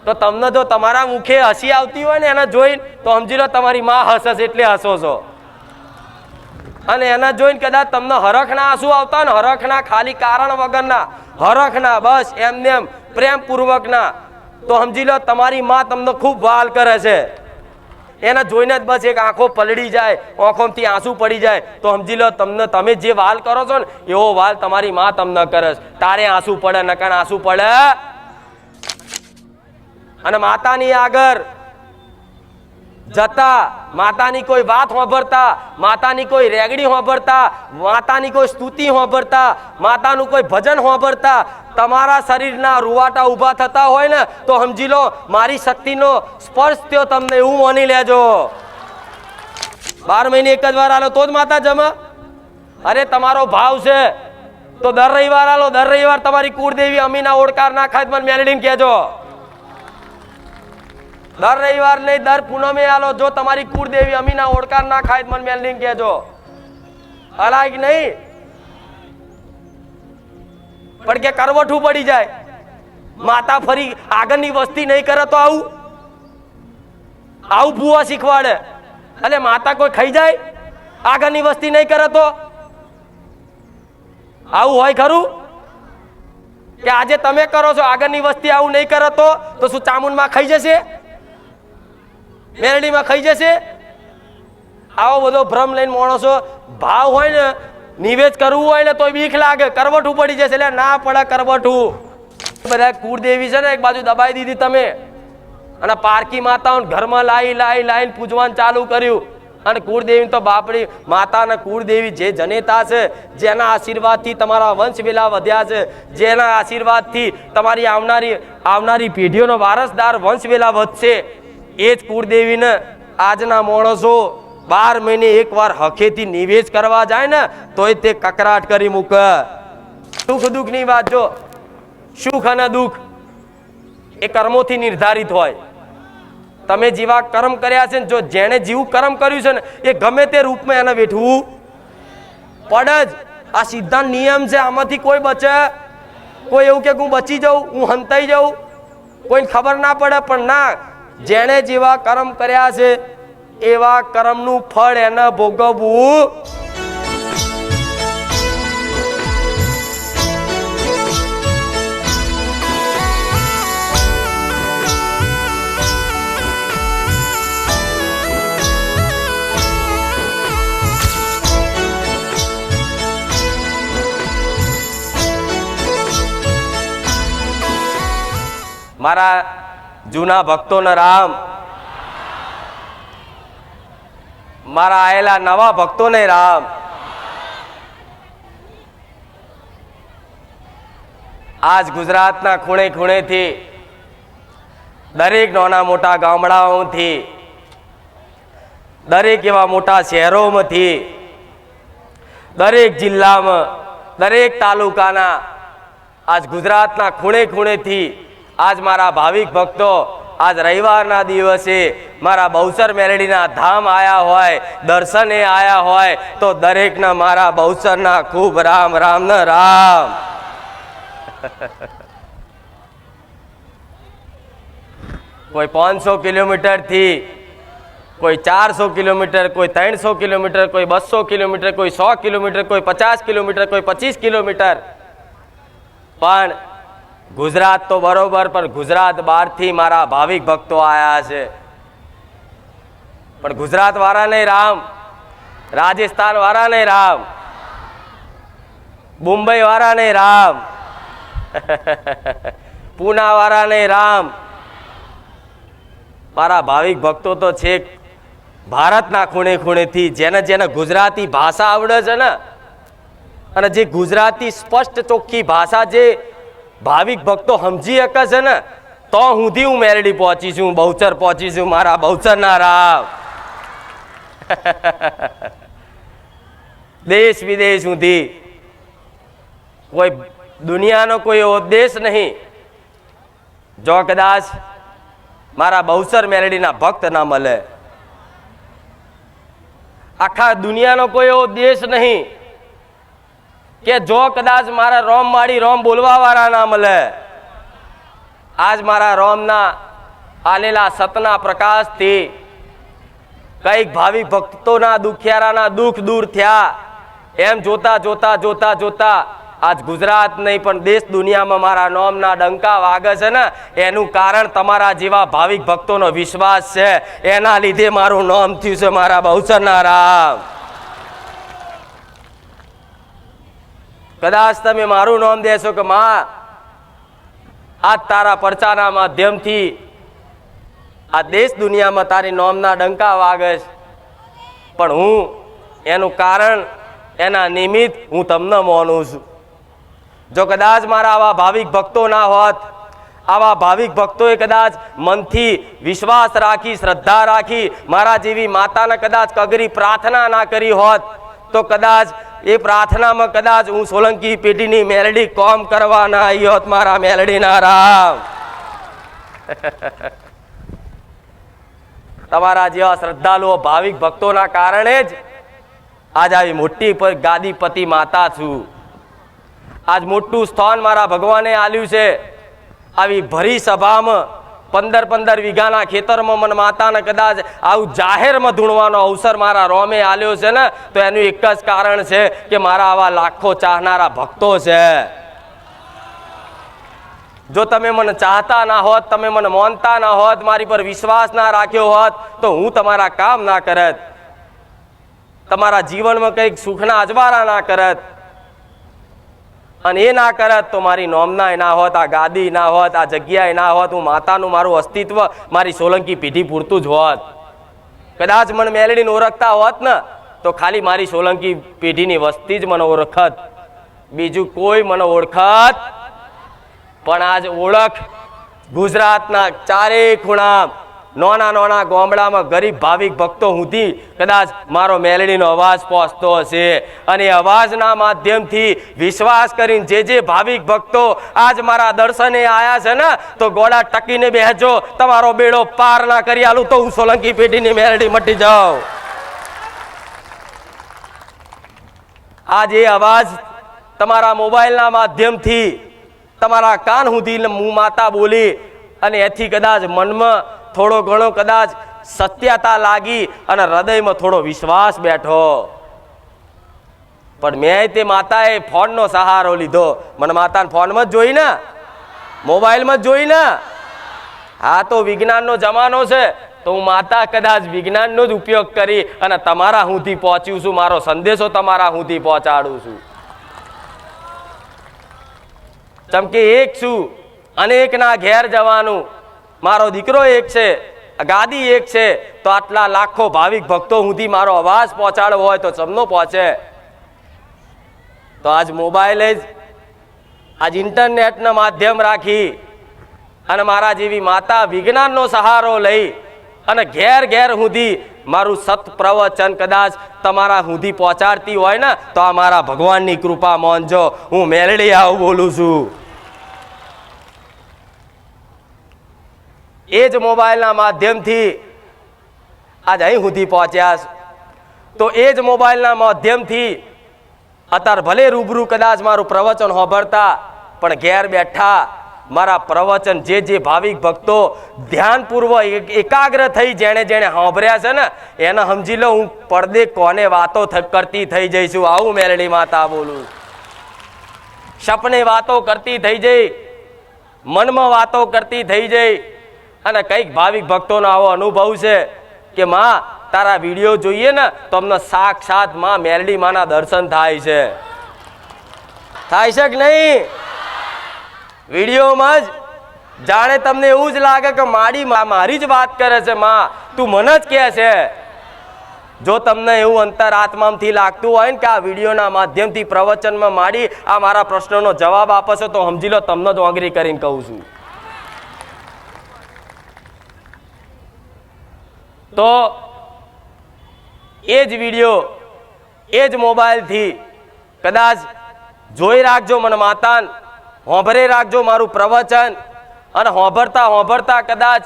તો તમને જો તમારા મુખે હસી આવતી હોય ને એને જોઈને તો સમજી લો તમારી માં હસે છે એટલે હસો છો. અને એના જોઈને કદાચ તમને હરખના આંસુ આવતા ને, હરખના ખાલી કારણ વગરના, હરખના બસ એમને એમ પ્રેમપૂર્વકના, તો સમજી લો તમારી માં તમને ખૂબ વાલ કરે છે. એને જોઈને જ બસ એક આંખો પલળી જાય, આંખોમાંથી આંસુ પડી જાય, તો સમજી લો તમને તમે જે વાલ કરો છો ને એવો વાલ તમારી માં તમને કરે છે. તારે આંસુ પડે નકર આંસુ પડે. અને માતાની આગળ જતા, માતાની કોઈ વાત સાંભળતા, માતાની કોઈ રેગડી સાંભળતા, માતાની કોઈ સ્તુતિ સાંભળતા, માતાનું કોઈ ભજન સાંભળતા તમારા શરીરના રૂવાટા ઊભા થતા હોય ને તો સમજી લો મારી શક્તિનો સ્પર્શ થયો તમને, એવું માની લેજો. 12 મહિને એક જ વાર આલો તો જ માતા જમે. અરે તમારો ભાવ છે તો દર રવિવાર આલો, દર રવિવાર તમારી કુળદેવી અમીના ઓળકાર ના ખાય મને મેલડીને કહેજો. દર રવિવાર નહીં, દર પૂનમે આલો. જો તમારી કુળદેવી અમીના ઓળકાર ના ખાય મને મેલડીને કહેજો. અલાય નહીં પણ કે કરવઠું પડી જાય, માતા ફરી આગળની વસ્તી નહીં કરે તો આવું આવું ભૂવા શીખવાડે. એટલે માતા કોઈ ખાઈ જાય આગળની વસ્તી નહીં કરે તો આવું હોય ખરું? કે આજે તમે કરો છો આગળની વસ્તી આવું નહીં કરે તો શું ચામુંડમાં ખાઈ જશે? મેરડીમાં ખાઈ જશે? આવો બધો ભ્રમ લઈને માણસો ભાવ હોય ને નિવેદ કરવું હોય ને તો બીક લાગે, કરવઠું પડી જશે. એટલે ના પડે કરવઠું. બધા કુળદેવી છે ને એક બાજુ દબાઈ દીધી તમે, અને પારકી માતાઓને ઘરમાં લાઈને પૂજવાનું ચાલુ કર્યું. અને કુળદેવી તો બાપડી માતા ને કુળદેવી જે જનેતા છે, જેના આશીર્વાદથી તમારા વંશ વેલા વધ્યા છે, જેના આશીર્વાદથી તમારી આવનારી પેઢીઓનો વારસદાર વંશ વેલા વધશે, એ જ કુળદેવીને આજના માણસો 12 મહિને એકવાર હખેથી નિવેશ કરવા જાય ને તોય તે કકરાટ કરી મૂકે. સુખ દુઃખની વાત જો, સુખ અને દુઃખ એ કર્મોથી નિર્ધારિત હોય. તમે જેવા કર્મ કર્યા છે ને, જો જેણે જેવું કર્મ કર્યું છે ને એ ગમે તે રૂપમાં એને વેઠવું પડે જ. આ સિદ્ધાંત નિયમ છે, આમાંથી કોઈ બચે. કોઈ એવું કે હું બચી જાઉં, હું હંતાઈ જાઉં, કોઈને ખબર ના પડે. પણ ના, જેણે જેવા કર્મ કર્યા છે એવા કર્મનું ફળ એને ભોગવવું. મારા જૂના ભક્તોને રામ, મારા આયેલા નવા ભક્તોને રામ. આજ ગુજરાતના ખૂણે ખૂણેથી, દરેક નાના મોટા ગામડાઓથી, દરેક એવા મોટા શહેરોમાંથી, દરેક જિલ્લામાં, દરેક તાલુકાના, આજ ગુજરાતના ખૂણે ખૂણેથી આજ મારા ભાવિક ભક્તો આજ રવિવારના દિવસે મારા બહુચર મેલડીના ધામ આયા હોય, દર્શને આયા હોય તો દરેકના મારા બહુચરના ખૂબ રામ રામ ને રામ. કોઈ 500 કિલોમીટર થી, કોઈ 400 કિલોમીટર, કોઈ 300 કિલોમીટર, કોઈ 200 કિલોમીટર, કોઈ 100 કિલોમીટર, કોઈ 50 કિલોમીટર, કોઈ 25 કિલોમીટર. પણ ગુજરાત તો બરોબર, પણ ગુજરાત બહારથી મારા ભાવિક ભક્તો આયા છે. પણ ગુજરાત વાળાને રામ, રાજસ્થાન વાળાને રામ, મુંબઈ વાળાને રામ, પૂના વાળાને રામ. મારા ભાવિક ભક્તો તો છેક ભારતના ખૂણે ખૂણેથી, જેને જેને ગુજરાતી ભાષા આવડે છે ને, અને જે ગુજરાતી સ્પષ્ટ ચોખ્ખી ભાષા જે ભાવિક ભક્તો સમજી શકે છે ને, તો સુધી હું મેરડી પહોંચી છું, બહુચર પહોંચી છું. મારા બહુચરના રામ. દેશ વિદેશ સુધી કોઈ દુનિયાનો કોઈ એવો દેશ નહીં જો કદાચ મારા બહુચર મેરડીના ભક્ત ના મળે. આખા દુનિયાનો કોઈ એવો દેશ નહીં કે જો કદાચ મારા રોમ માડી રોમ બોલવા વાળા ના મળે. આજ મારા રોમના આલેલા સતના પ્રકાશથી કઈક ભાવિક ભક્તોના દુખિયારાના દુઃખ દૂર થયા. એમ જોતા જોતા જોતા જોતા આજ ગુજરાત નહીં પણ દેશ દુનિયામાં મારા નામના ડંકા વાગે છે ને, એનું કારણ તમારા જેવા ભાવિક ભક્તોનો વિશ્વાસ છે. એના લીધે મારું નામ થયું છે મારા બહુચરના રામ. કદાચ તમે મારું નામ દેશો કે માં આજ તારા પરચાના માધ્યમથી આ દેશ દુનિયામાં તારી નામના ડંકા વાગે છે, પણ હું એનું કારણ એના નિમિત્ત હું તમને માનું છું. જો કદાચ મારા આવા ભાવિક ભક્તો ના હોત, આવા ભાવિક ભક્તોએ કદાચ મનથી વિશ્વાસ રાખી, શ્રદ્ધા રાખી, મારા જેવી માતાને કદાચ કગરી પ્રાર્થના ના કરી હોત, તો કદાચ એ પ્રાર્થનામાં કદાચ હું સોલંકી પેઢીની મેલડી કોમ કરવા ના આવી હોત મારા મેલડીના રામ. તમારા જેવા શ્રદ્ધાળુઓ ભાવિક ભક્તોના કારણે જ આજ આવી મોટી ગાદીપતિ માતા છું. આજ મોટું સ્થાન મારા ભગવાને આલ્યું છે. આવી ભરી સભામાં 15 વીઘાના ખેતરમાં મને માતાને કદાચ આવું જાહેરમાં ધૂણવાનો અવસર મારા રોમે આલ્યો છે ને, તો એનું એક જ કારણ છે કે મારા આવા લાખો ચાહનારા ભક્તો છે. જો તમે મને ચાહતા ના હોત, તમે મને માનતા ના હોત, મારી પર વિશ્વાસ ના રાખ્યો હોત, તો હું તમારા કામ ના કરત, તમારા જીવનમાં કંઈક સુખના અજવાળા ના કરત. અને એ ના કરત તો મારી નોમના ના હોત, આ ગાદી ના હોત, આ જગ્યાએ ના હોત, હું માતાનું મારું અસ્તિત્વ મારી સોલંકી પેઢી પૂરતું જ હોત. કદાચ મને મેલડીને ઓળખતા હોત ને, તો ખાલી મારી સોલંકી પેઢીની વસ્તી જ મને ઓળખત, બીજું કોઈ મને ઓળખત. પણ આજ ઓળખ ગુજરાતના ચારે ખૂણા નાના નાના ગામડામાં ગરીબ ભાવિક ભક્તો સુધી કદાચ મારો મેલડીનો અવાજ પહોંચતો હશે. અને અવાજના માધ્યમથી વિશ્વાસ કરીને જે ભાવિક ભક્તો આજ મારા દર્શને આયા છે ને, તો ગોળા ટકીને બેસજો, તમારો બેડો પાર ના કરી આલું તો હું સોલંકી પેઢીની મેલડી મટી જાઉં. આજ એ અવાજ તમારા મોબાઈલના માધ્યમથી તમારા કાન સુધી હું માતા બોલી, અને એથી કદાચ મનમાં થોડો ઘણો કદાચ સત્યતા લાગી અને હૃદયમાં થોડો વિશ્વાસ બેઠો. પણ મેં તે માતાએ ફોનનો સહારો લીધો. મને માતાને ફોનમાં જ જોઈ ને, મોબાઈલમાં જ જોઈ ને. હા, તો વિજ્ઞાનનો જમાનો છે, તો હું માતા કદાચ વિજ્ઞાનનો જ ઉપયોગ કરી અને તમારા સુધી પહોંચ્યું છું, મારો સંદેશો તમારા સુધી પહોંચાડું છું. જેમ કે એક છું, અનેકના ઘેર જવાનું, મારો દીકરો એક છે, ગાદી એક છે, તો આટલા લાખો ભાવિક ભક્તો સુધી મારો અવાજ પહોંચાડવો હોય તો સમનો પહોંચે. તો આજ મોબાઈલ જ, આજ ઇન્ટરનેટના માધ્યમ રાખી અને મારા જેવી માતા વિજ્ઞાનનો સહારો લઈ અને ઘેર ઘેર સુધી મારું સત પ્રવચન કદાચ તમારા સુધી પહોંચાડતી હોય ને, તો આ મારા ભગવાનની કૃપા માનજો. હું મેલડી આવું બોલું છું. એ જ મોબાઈલના માધ્યમથી આજ અહીં સુધી પહોંચ્યા. તો એ જ મોબાઈલના માધ્યમથી અત્યારે ભલે રૂબરૂ કદાચ મારું પ્રવચન સાંભળતા, પણ ઘેર બેઠા મારા પ્રવચન જે ભાવિક ભક્તો ધ્યાનપૂર્વક એકાગ્ર થઈ જેણે સાંભળ્યા છે ને, એને સમજી લો હું પડદે કોને વાતો કરતી થઈ જઈશું. આવું મેલડી માતા બોલું. સપને વાતો કરતી થઈ જઈ, મનમાં વાતો કરતી થઈ જઈ. અને કઈક ભાવિક ભક્તોનો આવો અનુભવ છે કે માં તારા વિડીયો જોઈએ ને તો અમને સાક્ષાત માં મેલડી માના દર્શન થાય છે. થાય છે કે નહીં? વિડીયોમાં જ જાણે તમને એવું જ લાગે કે મારી જ વાત કરે છે, માં તું મને જ કહે છે. જો તમને એવું અંતર આત્માથી લાગતું હોય ને કે આ વિડીયોના માધ્યમથી પ્રવચનમાં માડી આ મારા પ્રશ્નોનો જવાબ આપે છે, તો સમજી લો તમને જ ઓગરી કરીને કહું છું. તો એ જ વિડીયો એ જ મોબાઈલથી કદાચ જોઈ રાખજો મને માતાન, હોંભરે રાખજો મારું પ્રવચન, અને હોંભરતા કદાચ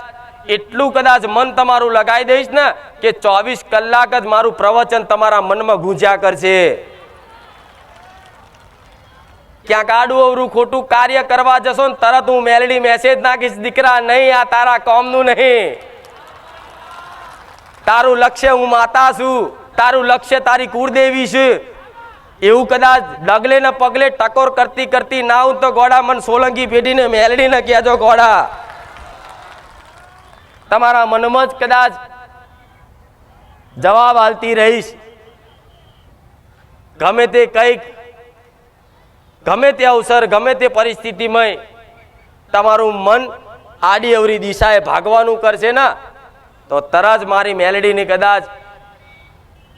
એટલું કદાચ મન તમારું લગાવી દઈશ ને કે 24 કલાક જ મારું પ્રવચન તમારા મનમાં ગુંજ્યા કરશે. ક્યાંક આડું અવરું ખોટું કાર્ય કરવા જશો ને તરત હું મેલડી મેસેજ નાખીશ, દીકરા નહીં, આ તારા કોમનું નહીં. તારું લક્ષ્ય હું માતા છું, તારું લક્ષ્ય તારી કુળદેવી છે. એવું કદાચ ડગલે ને પગલે ટકોર કરતી કરતી ના હું તો ગોડા મન સોલંકી પેઢીને મેલડીને કહેજો, ગોડા તમારા મનમાં જ કદાચ જવાબ આલતી રહીશ. ગમે તે કંઈક, ગમે તે અવસર, ગમે તે પરિસ્થિતિમાં તમારું મન આડી અવરી દિશાએ ભાગવાનું કરશે ને તો તરત મારી મેલડીને કદાચ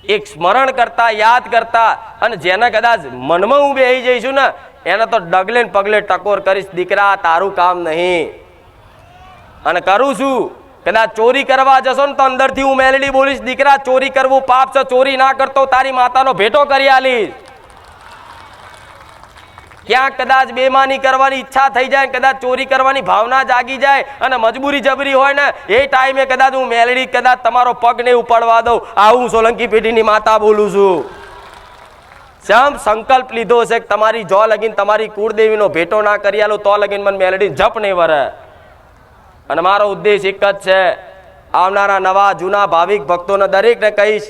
એક સ્મરણ કરતા, યાદ કરતા, અને જેને કદાચ મનમાં હું બેસી જઈશું ને એને તો ડગલે ને પગલે ટકોર કરીશ, દીકરા તારું કામ નહીં. અને કરું છું. કદાચ ચોરી કરવા જશો ને તો અંદરથી હું મેલડી બોલીશ, દીકરા ચોરી કરવું પાપ છે, ચોરી ના કરતો તારી માતાનો ભેટો કરી આલીશ. ક્યાંક કદાચ બેમાની કરવાની ઈચ્છા થઈ જાય, કદાચ ચોરી કરવાની ભાવના જાગી જાય અને મજબૂરી જબરી હોય ને એ ટાઈમે કદાચ હું મેલડી કદાચ તમારો પગ નહીં ઉપાડવા દઉં. આવું સોલંકી પેઢીની માતા બોલું છું. જેમ સંકલ્પ લીધો છે કે તમારી જો લગીન તમારી કુળદેવીનો ભેટો ના કરી આલું તો લગીન મને મેલડી જપ નહીં વરે. અને મારો ઉદ્દેશ એક જ છે, આવનારા નવા જૂના ભાવિક ભક્તોને દરેકને કહીશ,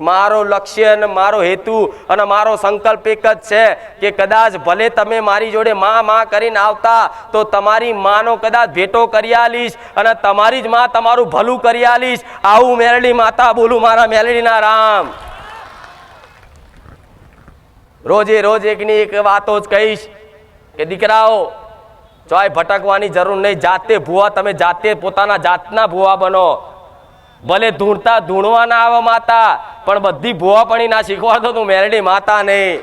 મારો લક્ષ્ય અને મારો હેતુ અને મારો સંકલ્પ એક જ છે કે કદાચ ભલે તમે મારી જોડે માં કરીને આવતા તો તમારી માનો કદાચ ભેટો કરી આલીશ અને તમારી જ માં તમારું ભલું કરી આલીશ. આવું મેલડી માતા બોલું, મારા મેલડીના રામ. રોજે રોજ એકની એક વાતો જ કહીશ કે દીકરાઓ ચોય ભટકવાની જરૂર નહીં. જાતે ભૂવા, તમે જાતે પોતાના જાતના ભૂવા બનો. ભલે ધૂણતા ધૂણવા ના આવે માતા, પણ બધી ભૂવાપણી ના શીખવાડતો તું મેલડી માતા નહીં.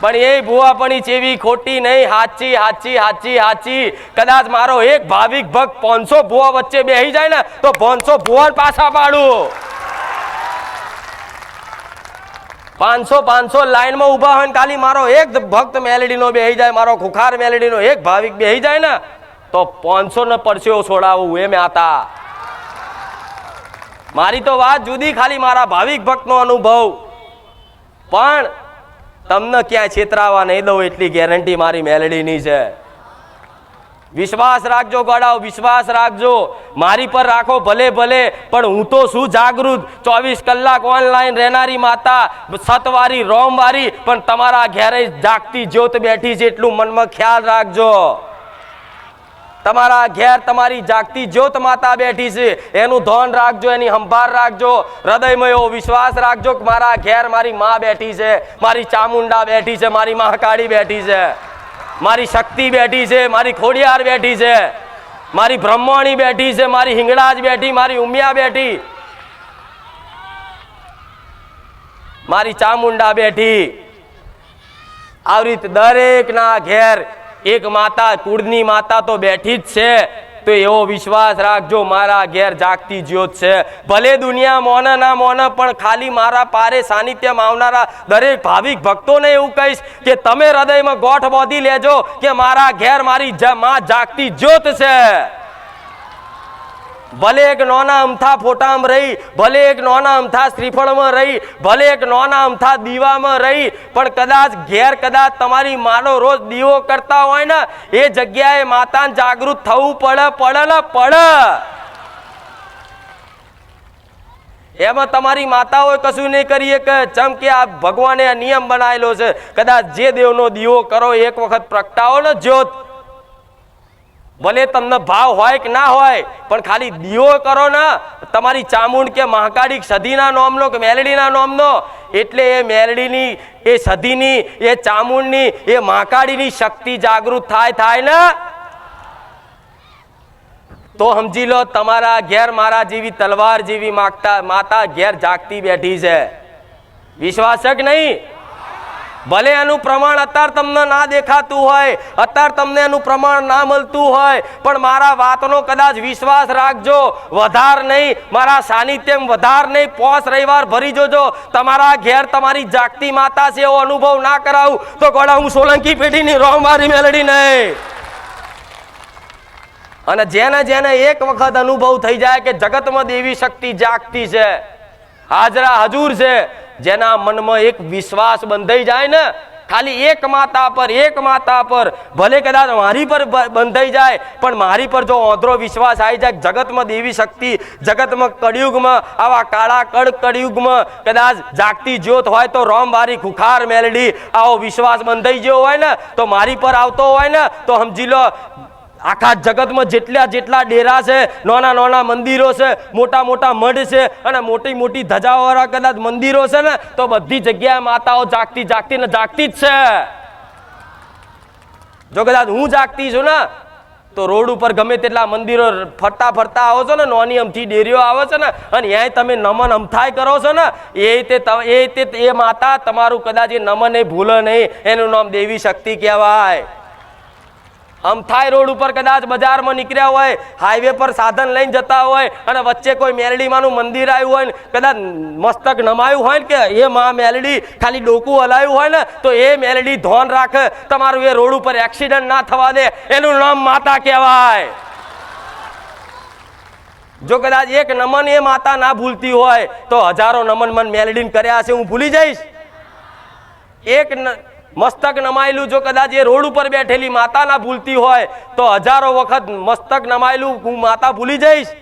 પણ એ ભૂવાપણી ચેવી ખોટી નહીં, હાચી હાચી હાચી હાચી. કદાચ મારો એક ભાવિક ભક્ત 500 ભૂવા વચ્ચે બેસી જાય ને તો 500 ભૂવા પાછા પાડું. 500 લાઈનમાં ઉભા હોય ખાલી મારો એક ભક્ત મેલડીનો બેહી જાય, મારો ખુખાર મેલડીનો એક ભાવિક બેહી જાય ને તો 500 ને પરસ્યો છોડાવું. એ માતા મારી તો વાત જુદી, ખાલી મારા ભાવિક ભક્તનો અનુભવ. પણ તમને ક્યાંય છેતરાવા નહીં દઉં એટલી ગેરંટી મારી મેલડીની છે. વિશ્વાસ રાખજો ગોડાઓ, વિશ્વાસ રાખજો. મારી પર રાખો ભલે ભલે, પણ હું તો શું જાગૃત, 24 કલાક ઓનલાઈન રહેનારી માતા, સતવારી રોમવારી, પણ તમારા ઘેરે જાગતી જ્યોત બેઠી છે એટલું મનમાં ખ્યાલ રાખજો. તમારા ઘેર તમારી જાગતી જ્યોત માતા બેઠી છે એનું ધ્યાન રાખજો, એની સંભાળ રાખજો. હૃદયમાં એવો વિશ્વાસ રાખજો કે મારા ઘેર મારી માં બેઠી છે, મારી ચામુંડા બેઠી છે, મારી મહાકાળી બેઠી છે, મારી શક્તિ બેઠી છે, મારી ખોડિયાર બેઠી છે, મારી બ્રહ્મણી બેઠી છે, મારી હિંગળાજ બેઠી, મારી ઉમિયા બેઠી, મારી ચામુંડા બેઠી. આવી રીતે દરેક ના ઘેર એક માતા, કુળની માતા તો બેઠી જ છે. તો એવો વિશ્વાસ રાખજો, મારા ઘેર જાગતી જ્યોત છે. ભલે દુનિયા મોને ના મોને, પણ ખાલી મારા પારે સાનિધ્યમાં આવનારા દરેક ભાવિક ભક્તોને એવું કહીશ કે તમે હૃદયમાં ગોઠ બાંધી લેજો કે મારા ઘેર મારી માં જાગતી જ્યોત છે. ભલે એક નોના અમથા ફોટામાં રહી, ભલે એક નોના અમથા શ્રીફળમાં રહી, ભલે એક નોના અમથા દીવામાં રહી, પણ કદાચ ઘેર કદાચ તમારી માનો રોજ દીવો કરતા હોય ને એ જગ્યાએ માતાને જાગૃત થવું પડે. એમાં તમારી માતા હોય કશું નહીં કરીએ કે ચમ કે આ ભગવાને આ નિયમ બનાવેલો છે, કદાચ જે દેવનો દીવો કરો એક વખત પ્રગટાવો ને જ્યોત, ભલે તમને ભાવ હોય કે ના હોય, પણ ખાલી દીવો કરો ને તમારી ચામુંડ કે મહાકાળી સધીના નામનો કે મેલડીના નામનો, એટલે એ મેલડીની, એ સધીની, એ ચામુંડની, એ મહાકાળીની શક્તિ જાગૃત થાય ને તો સમજી લો તમારા ઘેર મારા જેવી તલવાર જેવી માતા ઘેર જાગતી બેઠી છે. વિશ્વાસ છે કે નહીં? ભલે એનું પ્રમાણ અત્યારે તમને ના દેખાતું હોય, અત્યારે તમને એનું પ્રમાણ ના મળતું હોય, પણ મારા વાતનો કદાચ વિશ્વાસ રાખજો. વધાર નહીં, મારા સાનિધ્યમાં વધાર નહીં, 5 રવિવાર ભરી જોજો. તમારા ઘેર તમારી જાગતી માતા છે એવો અનુભવ ના કરાવું તો ગોળા હું સોલંકી પેઢીની રોમારી મેલડી નહીં. અને જેને જેને એક વખત અનુભવ થઈ જાય કે જગતમાં દેવી શક્તિ જાગતી છે, હાજરા હજુર છે, જેના મનમાં એક વિશ્વાસ બંધાઈ જાય ને ખાલી એક માતા પર ભલે કદાચ મારી પર બંધાઈ જાય, પણ મારી પર જો ઓંધળો વિશ્વાસ આવી જાય, જગતમાં દેવી શક્તિ, જગતમાં કળિયુગમાં આવા કાળા કળિયુગમાં કદાચ જાગતી જ્યોત હોય તો રોમવારી ખુખાર મેલડી આવો વિશ્વાસ બંધાઈ ગયો હોય ને, તો મારી પર આવતો હોય ને, તો સમજી લો આખા જગતમાં જેટલા ડેરા છે, નાના મંદિરો છે, મોટા મઢ છે અને મોટી ધજાવાળા કદાચ મંદિરો છે ને, તો બધી જગ્યાએ માતાઓ જાગતી જ છે. જો કદાચ હું જાગતી છું ને, તો રોડ ઉપર ગમે તેટલા મંદિરો ફરતા આવો છો ને, નાની અમથી ડેરીઓ આવે છે ને, અને ત્યાં તમે નમન અમથાય કરો છો ને, એ માતા તમારું કદાચ એ નમન એ ભૂલે નહીં. એનું નામ દેવી શક્તિ કહેવાય. અમથાય રોડ ઉપર કદાચ બજારમાં નીકળ્યા હોય, હાઈવે પર સાધન લઈને જતા હોય અને વચ્ચે કોઈ મેલડીમાંનું મંદિર આવ્યું હોય ને, કદાચ મસ્તક નમાયું હોય ને કે એ માં મેલડી ખાલી ડોકું હલાવ્યું હોય ને, તો એ મેલડી ધોન રાખે તમારું એ રોડ ઉપર એક્સિડન્ટ ના થવા દે. એનું નામ માતા કહેવાય. જો કદાચ એક નમન એ માતા ના ભૂલતી હોય તો હજારો નમન મન મેલડીને કર્યા છે હું ભૂલી જઈશ? એક મસ્તક નમાયેલું જો કદાચ એ રોડ ઉપર બેઠેલી માતા ના ભૂલતી હોય તો હજારો વખત મસ્તક નમાયેલું હું માતા ભૂલી જઈશ?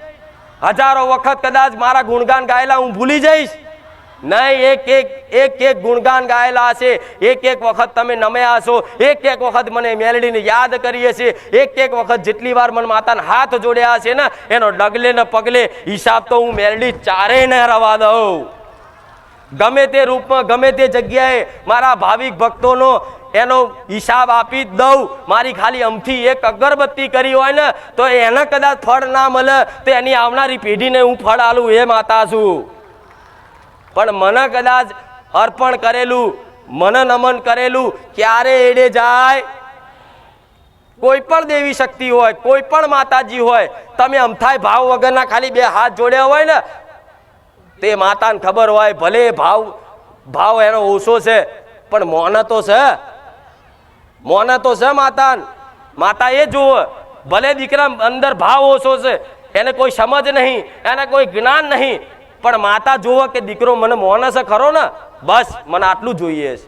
હજારો વખત કદાચ મારા ગુણગાન ગાયેલા હું ભૂલી જઈશ? નહીં. એક ગુણગાન ગાયેલા હશે, એક વખત તમે નમ્યા હશો, એક વખત મને મેલડીને યાદ કરીએ છીએ, એક વખત જેટલી વાર મને માતાના હાથ જોડ્યા છે ને, એનો ડગલે ને પગલે હિસાબ તો હું મેલડી ચારે ન રવા દઉં. ગમે તે રૂપમાં ગમે તે જગ્યાએ મારા ભાવિક ભક્તોનો એનો હિસાબ આપી જ દઉં. મારી ખાલી અમથી એક અગરબત્તી કરી હોય ને, તો એને કદાચ ફળ ના મળે તો એની આવનારી પેઢીને હું ફળ આલું એ માતા છું. પણ મને કદાચ અર્પણ કરેલું, મને નમન કરેલું ક્યારે એડે જાય? કોઈ પણ દેવી શક્તિ હોય, કોઈ પણ માતાજી હોય, તમે અમથાય ભાવ વગરના ખાલી બે હાથ જોડ્યા હોય ને, તે માતાને ખબર હોય ભલે ભાવ એનો ઓછો છે, પણ મોને તો છે માતા એ જુઓ. ભલે દીકરા અંદર ભાવ ઓછો છે, એને કોઈ સમજ નહીં, એને કોઈ જ્ઞાન નહીં, પણ માતા જુઓ કે દીકરો મને મોને છે ખરો ને, બસ મને આટલું જોઈએ છે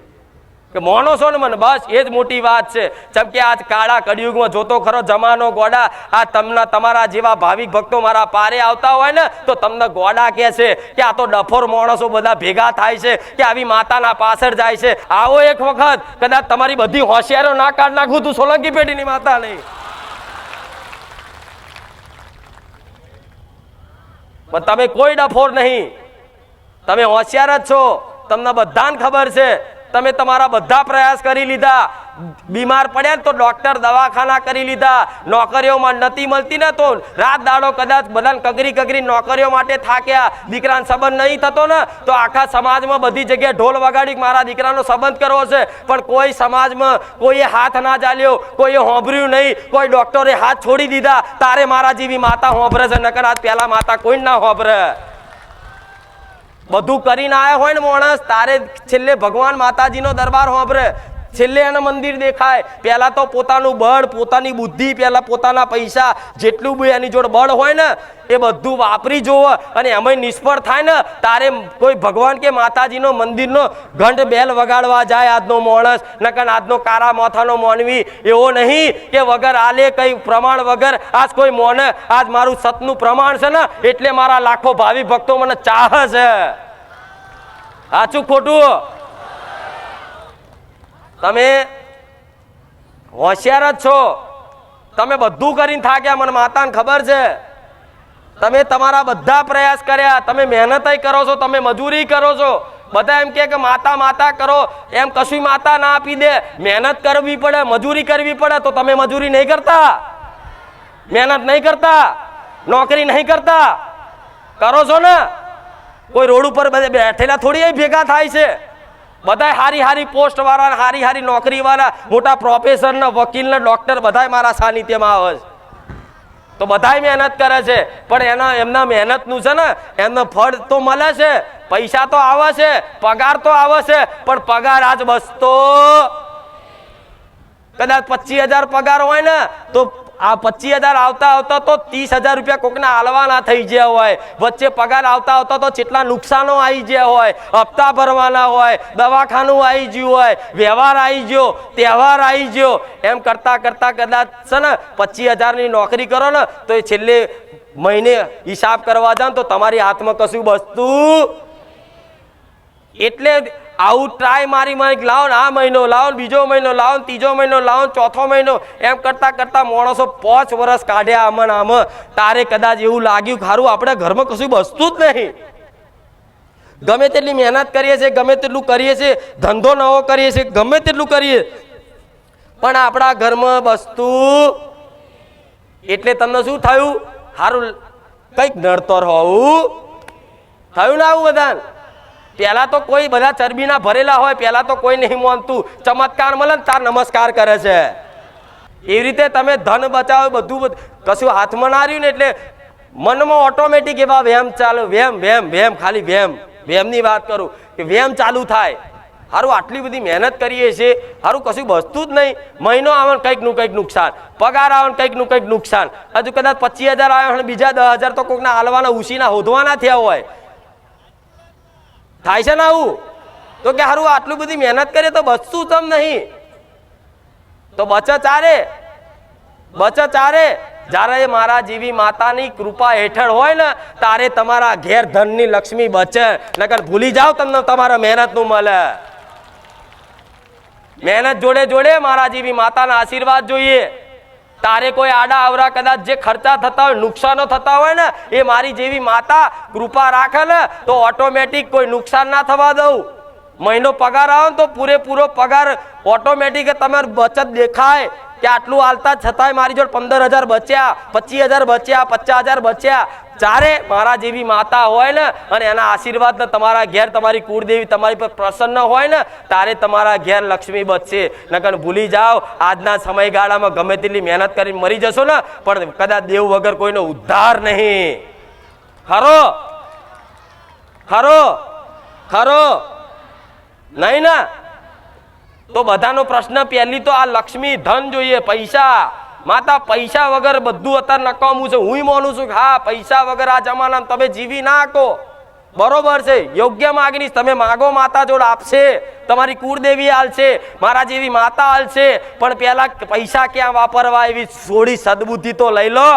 કે મોનો છો ને મને, બસ એ જ મોટી વાત છે. જેમ કે આજ કાળા કળિયુગમાં જોતો ખરો જમાનો ગોડા, આ તમારા જેવા ભાવિક ભક્તો મારા પારે આવતા હોય ને, તો તમને ગોડા કહે છે કે આ તો ડફોર માણસો બધા ભેગા થાય છે કે આવી માતાના પાછળ જાય છે. આવો એક વખત કદાચ તમારી બધી હોશિયારો ના કાઢ નાખું તું સોલંકી પેઢીની માતા નહીં. પણ તમે કોઈ ડફોર નહીં, તમે હોશિયાર જ છો. તમને બધાને ખબર છે, તમે તમારા બધા પ્રયાસ કરી લીધા, બીમાર પડ્યા તો ડોક્ટર દવાખાના કરી લીધા, નોકરીઓમાં નથી મળતી ને તો રાત દાડો કદાચ બધાને કગરી નોકરીઓ માટે થાક્યા, દીકરાનો સંબંધ નહીં થતો ને તો આખા સમાજમાં બધી જગ્યાએ ઢોલ વગાડી મારા દીકરાનો સંબંધ કરવો છે, પણ કોઈ સમાજમાં કોઈએ હાથ ના ચાલ્યો, કોઈએ હોંભર્યું નહીં, કોઈ ડોક્ટરે હાથ છોડી દીધા. તારે મારા જેવી માતા હોંભરે છે, નકર આજ પહેલા માતા કોઈ ના હોંભરે. બધું કરીને આવ્યા હોય ને માણસ, તારે છેલ્લે ભગવાન માતાજીનો દરબાર હોંભરે, છેલ્લે એને મંદિર દેખાય. પહેલા તો પોતાનું બળ, પોતાની બુદ્ધિ, પહેલા પોતાના પૈસા, જેટલું બી એની જોડે બળ હોય ને એ બધું વાપરી જોવો, અને એમાં નિષ્ફળ થાય ને તારે કોઈ ભગવાન કે માતાજીનો મંદિરનો ઘંટ બેલ વગાડવા જાય આજનો માણસ. નકર આજનો કારા માથાનો માનવી એવો નહીં કે વગર આલે કઈ પ્રમાણ વગર આજ કોઈ મોને, આજ મારું સતનું પ્રમાણ છે ને એટલે મારા લાખો ભાવિ ભક્તો મને ચાહે છે. સાચું ખોટું? તમે હોશિયાર જ છો, તમે બધું કરીને થાક્યા, મને માતાને ખબર છે. તમે તમારા બધા પ્રયાસ કર્યા, તમે મહેનત કરો છો, તમે મજૂરી કરો છો. બધા એમ કે માતા કરો, એમ કશું માતા ના આપી દે. મહેનત કરવી પડે, મજૂરી કરવી પડે. તો તમે મજૂરી નહીં કરતા, મહેનત નહીં કરતા, નોકરી નહીં કરતા? કરો છો ને? કોઈ રોડ ઉપર બેઠેલા થોડી ભેગા થાય છે. બધા હારી પોસ્ટ વાળા, હારી નોકરી વાળા, મોટા પ્રોફેસર ને વકીલ ને ડોક્ટર બધા મારા સાનિધ્યમાં આવે છે. તો બધા મહેનત કરે છે, પણ એમના મહેનતનું છે ને એમનો ફળ તો મળે છે, પૈસા તો આવે છે, પગાર તો આવે છે, પણ પગાર આજ બસતો કદાચ 25,000 પગાર હોય ને તો આ 25,000 આવતા આવતા તો 30,000 રૂપિયા કોકના હાલવાના થઈ ગયા હોય, વચ્ચે પગાર આવતા આવતા તો કેટલા નુકસાનો આવી ગયા હોય, હપ્તા ભરવાના હોય, દવાખાનું આવી ગયું હોય, વ્યવહાર આવી ગયો, તહેવાર આવી ગયો, એમ કરતા કરતા કદાચ છે ને 25,000ની નોકરી કરો ને તો એ છેલ્લે મહિને હિસાબ કરવા જાઓ તો તમારી હાથમાં કશું બસતું. એટલે આવું ટ્રાય મારી લાવો ને આ મહિનો લાવો, બીજો મહિનો લાવો, ત્રીજો મહિનો લાવો, ચોથો મહિનો, એમ કરતા કરતા માણસો 5 વર્ષ કાઢ્યા આમાં આમાં. તારે કદાચ એવું લાગ્યું ખારું આપણે ઘરમાં કશું બસતું જ નહીં. ગમે તેટલી મહેનત કરીએ છીએ, ગમે તેટલું કરીએ છીએ, ધંધો નવો કરીએ છીએ, ગમે તેટલું કરીએ, પણ આપણા ઘરમાં બસતું. એટલે તમને શું થયું? સારું કંઈક નડતર હોવું થયું ને. આવું બધા પેલા તો કોઈ બધા ચરબીના ભરેલા હોય, પેલા તો કોઈ નહીં માનતું, ચમત્કાર મળે ને તાર નમસ્કાર કરે છે. એવી રીતે તમે ધન બચાવો, બધું કશું હાથમાં ના રહ્યું ને એટલે મનમાં ઓટોમેટિક એવા વેમ ચાલુ, વેમ વેમ વેમ, ખાલી વેમ વેમની વાત કરું કે વેમ ચાલુ થાય. સારું આટલી બધી મહેનત કરીએ છીએ, સારું કશું બસતું જ નહીં. મહિનો આવે કંઈક નું કંઈક નુકસાન, પગાર આવે કંઈક નું કંઈક નુકસાન, હજુ કદાચ 25,000 આવે અને બીજા 10,000 તો કોકના હાલવાના ઉસીના હોધવાના થયા હોય. થાય છે ને આવું? તો કે સારું આટલું બધી મહેનત કરીએ તો બચતું તમ નહીં. તો બચત ચારે જ્યારે મારા જેવી માતાની કૃપા હેઠળ હોય ને તારે તમારા ઘેર ધનની લક્ષ્મી બચે. નકર ભૂલી જાઓ તમને તમારા મહેનતનું મળે. મહેનત જોડે જોડે મારા જેવી માતાના આશીર્વાદ જોઈએ. તારે કોઈ આડા આવરા કદાચ જે ખર્ચા થતા હોય, નુકસાનો થતા હોય ને, એ મારી જેવી માતા કૃપા રાખે ને તો ઓટોમેટિક કોઈ નુકસાન ના થવા દઉં. મહિનો પગાર આવે તો પૂરેપૂરો પગાર ઓટોમેટિક તમારી બચત દેખાય કે આટલું હાલતા છતાંય મારી જોડે 15,000 બચ્યા, 25,000 બચ્યા, 50,000 બચ્યા. ચારે મારા જેવી માતા હોય ને અને એના આશીર્વાદ ને તમારા ઘેર તમારી કુળદેવી તમારી પર પ્રસન્ન હોય ને તારે તમારા ઘેર લક્ષ્મી બચશે. નકર ભૂલી જાઓ આજના સમયગાળામાં ગમે તેટલી મહેનત કરીને મરી જશો ને પણ કદાચ દેવ વગર કોઈનો ઉદ્ધાર નહીં. ખરો ખરો ખરો નહીં ના? તો બધાનો પ્રશ્ન પહેલી તો આ લક્ષ્મી ધન જોઈએ, પૈસા. માતા પૈસા વગર બધું અત્યારે નકામું છે. હું માનું છું કે હા પૈસા વગર આ જમાનામાં તમે જીવી ના શકો. બરોબર છે, યોગ્ય માગણી તમે માગો માતા જોડે આપશે, તમારી કુળદેવી હાલશે, મારા જેવી માતા હાલશે. પણ પેલા પૈસા ક્યાં વાપરવા એવી થોડી સદબુદ્ધિ તો લઈ લો.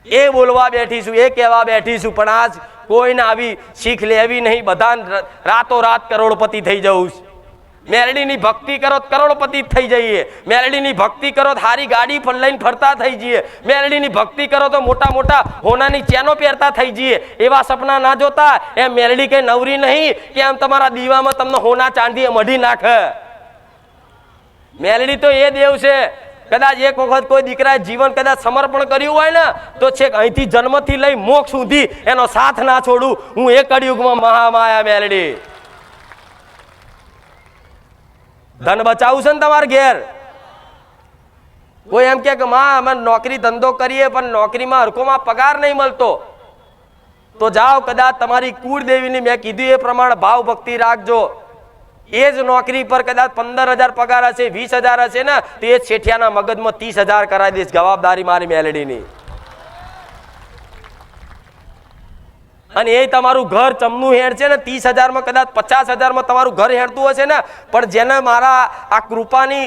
એ બોલવા બેઠીશું, એ કહેવા બેઠીશું, પણ આજ કોઈને આવી શીખ લેવી નહીં. બધા રાતો રાત કરોડપતિ થઈ જવું. મેલડીની ભક્તિ કરો કરોડપતિ થઈ જઈએ, મેલડીની ભક્તિ કરો સારી ગાડી પણ લઈને ફરતા થઈ જઈએ, મેલડીની ભક્તિ કરો તો મોટા મોટા હોનાની ચેનો પહેરતા થઈ જઈએ. એવા સપના ના જોતા. એમ મેલડી કઈ નવરી નહીં કે આમ તમારા દીવામાં તમને હોના ચાંદી મઢી નાખે. મેલડી તો એ દેવ છે, કદાચ એક વખત કોઈ દીકરાએ જીવન કદાચ સમર્પણ કર્યું હોય ને તો છેક અહીંથી જન્મથી લઈ મોક્ષ સુધી એનો સાથ ના છોડું. હું એ કળિયુગમાં મહામાયા મેલડી. ધન બચાવું છે ને તમારે ઘેર. કોઈ એમ કે માં અમે નોકરી ધંધો કરીએ પણ નોકરીમાં હરખોમાં પગાર નહીં મળતો, તો જાઓ કદાચ તમારી કુળદેવીની મેં કીધું એ પ્રમાણે ભાવ ભક્તિ રાખજો. એ જ નોકરી પર કદાચ 15,000 પગાર હશે, 20,000 હશે ને તો એ શેઠિયાના મગજમાં 30,000 કરાવી દઈશ. જવાબદારી મારી મેલડીની. અને એ તમારું ઘર ચમનું હેડ છે ને 30,000માં કદાચ 50,000માં તમારું ઘર હેડતું હશે ને પણ જેને મારા આ કૃપાની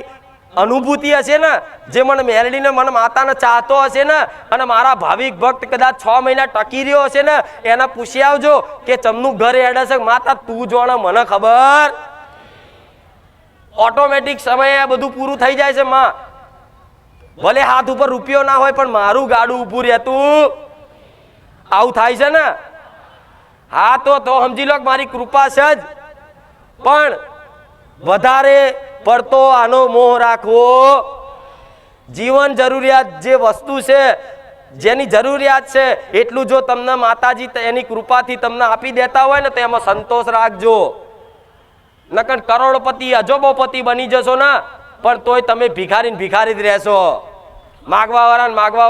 અનુભૂતિ હશે ને, જે મને મેલડીને મને માતાને ચાહતો હશે ને અને મારા ભાવિક ભક્ત કદાચ 6 મહિના ટકી રહ્યો હશે ને એને પૂછી આવજો કે ચમનું ઘર હેડે છે. માતા તું જોણે મને ખબર. ઓટોમેટિક સમયે બધું પૂરું થઈ જાય છે. માં ભલે હાથ ઉપર રૂપિયો ના હોય પણ મારું ગાડું ઊભું રહેતું. આવું થાય છે ને? હા તો સમજી લો મારી કૃપા છે જ. પણ વધારે પડતો આનો મોહ રાખવો. જીવન જરૂરિયાત જે વસ્તુ છે, જેની જરૂરિયાત છે એટલું જો તમને માતાજી એની કૃપાથી તમને આપી દેતા હોય ને તો એમાં સંતોષ રાખજો. નકર કરોડપતિ અજોબોપતિ બની જશો ને પણ તોય તમે ભિખારી જ રહેશો, માગવા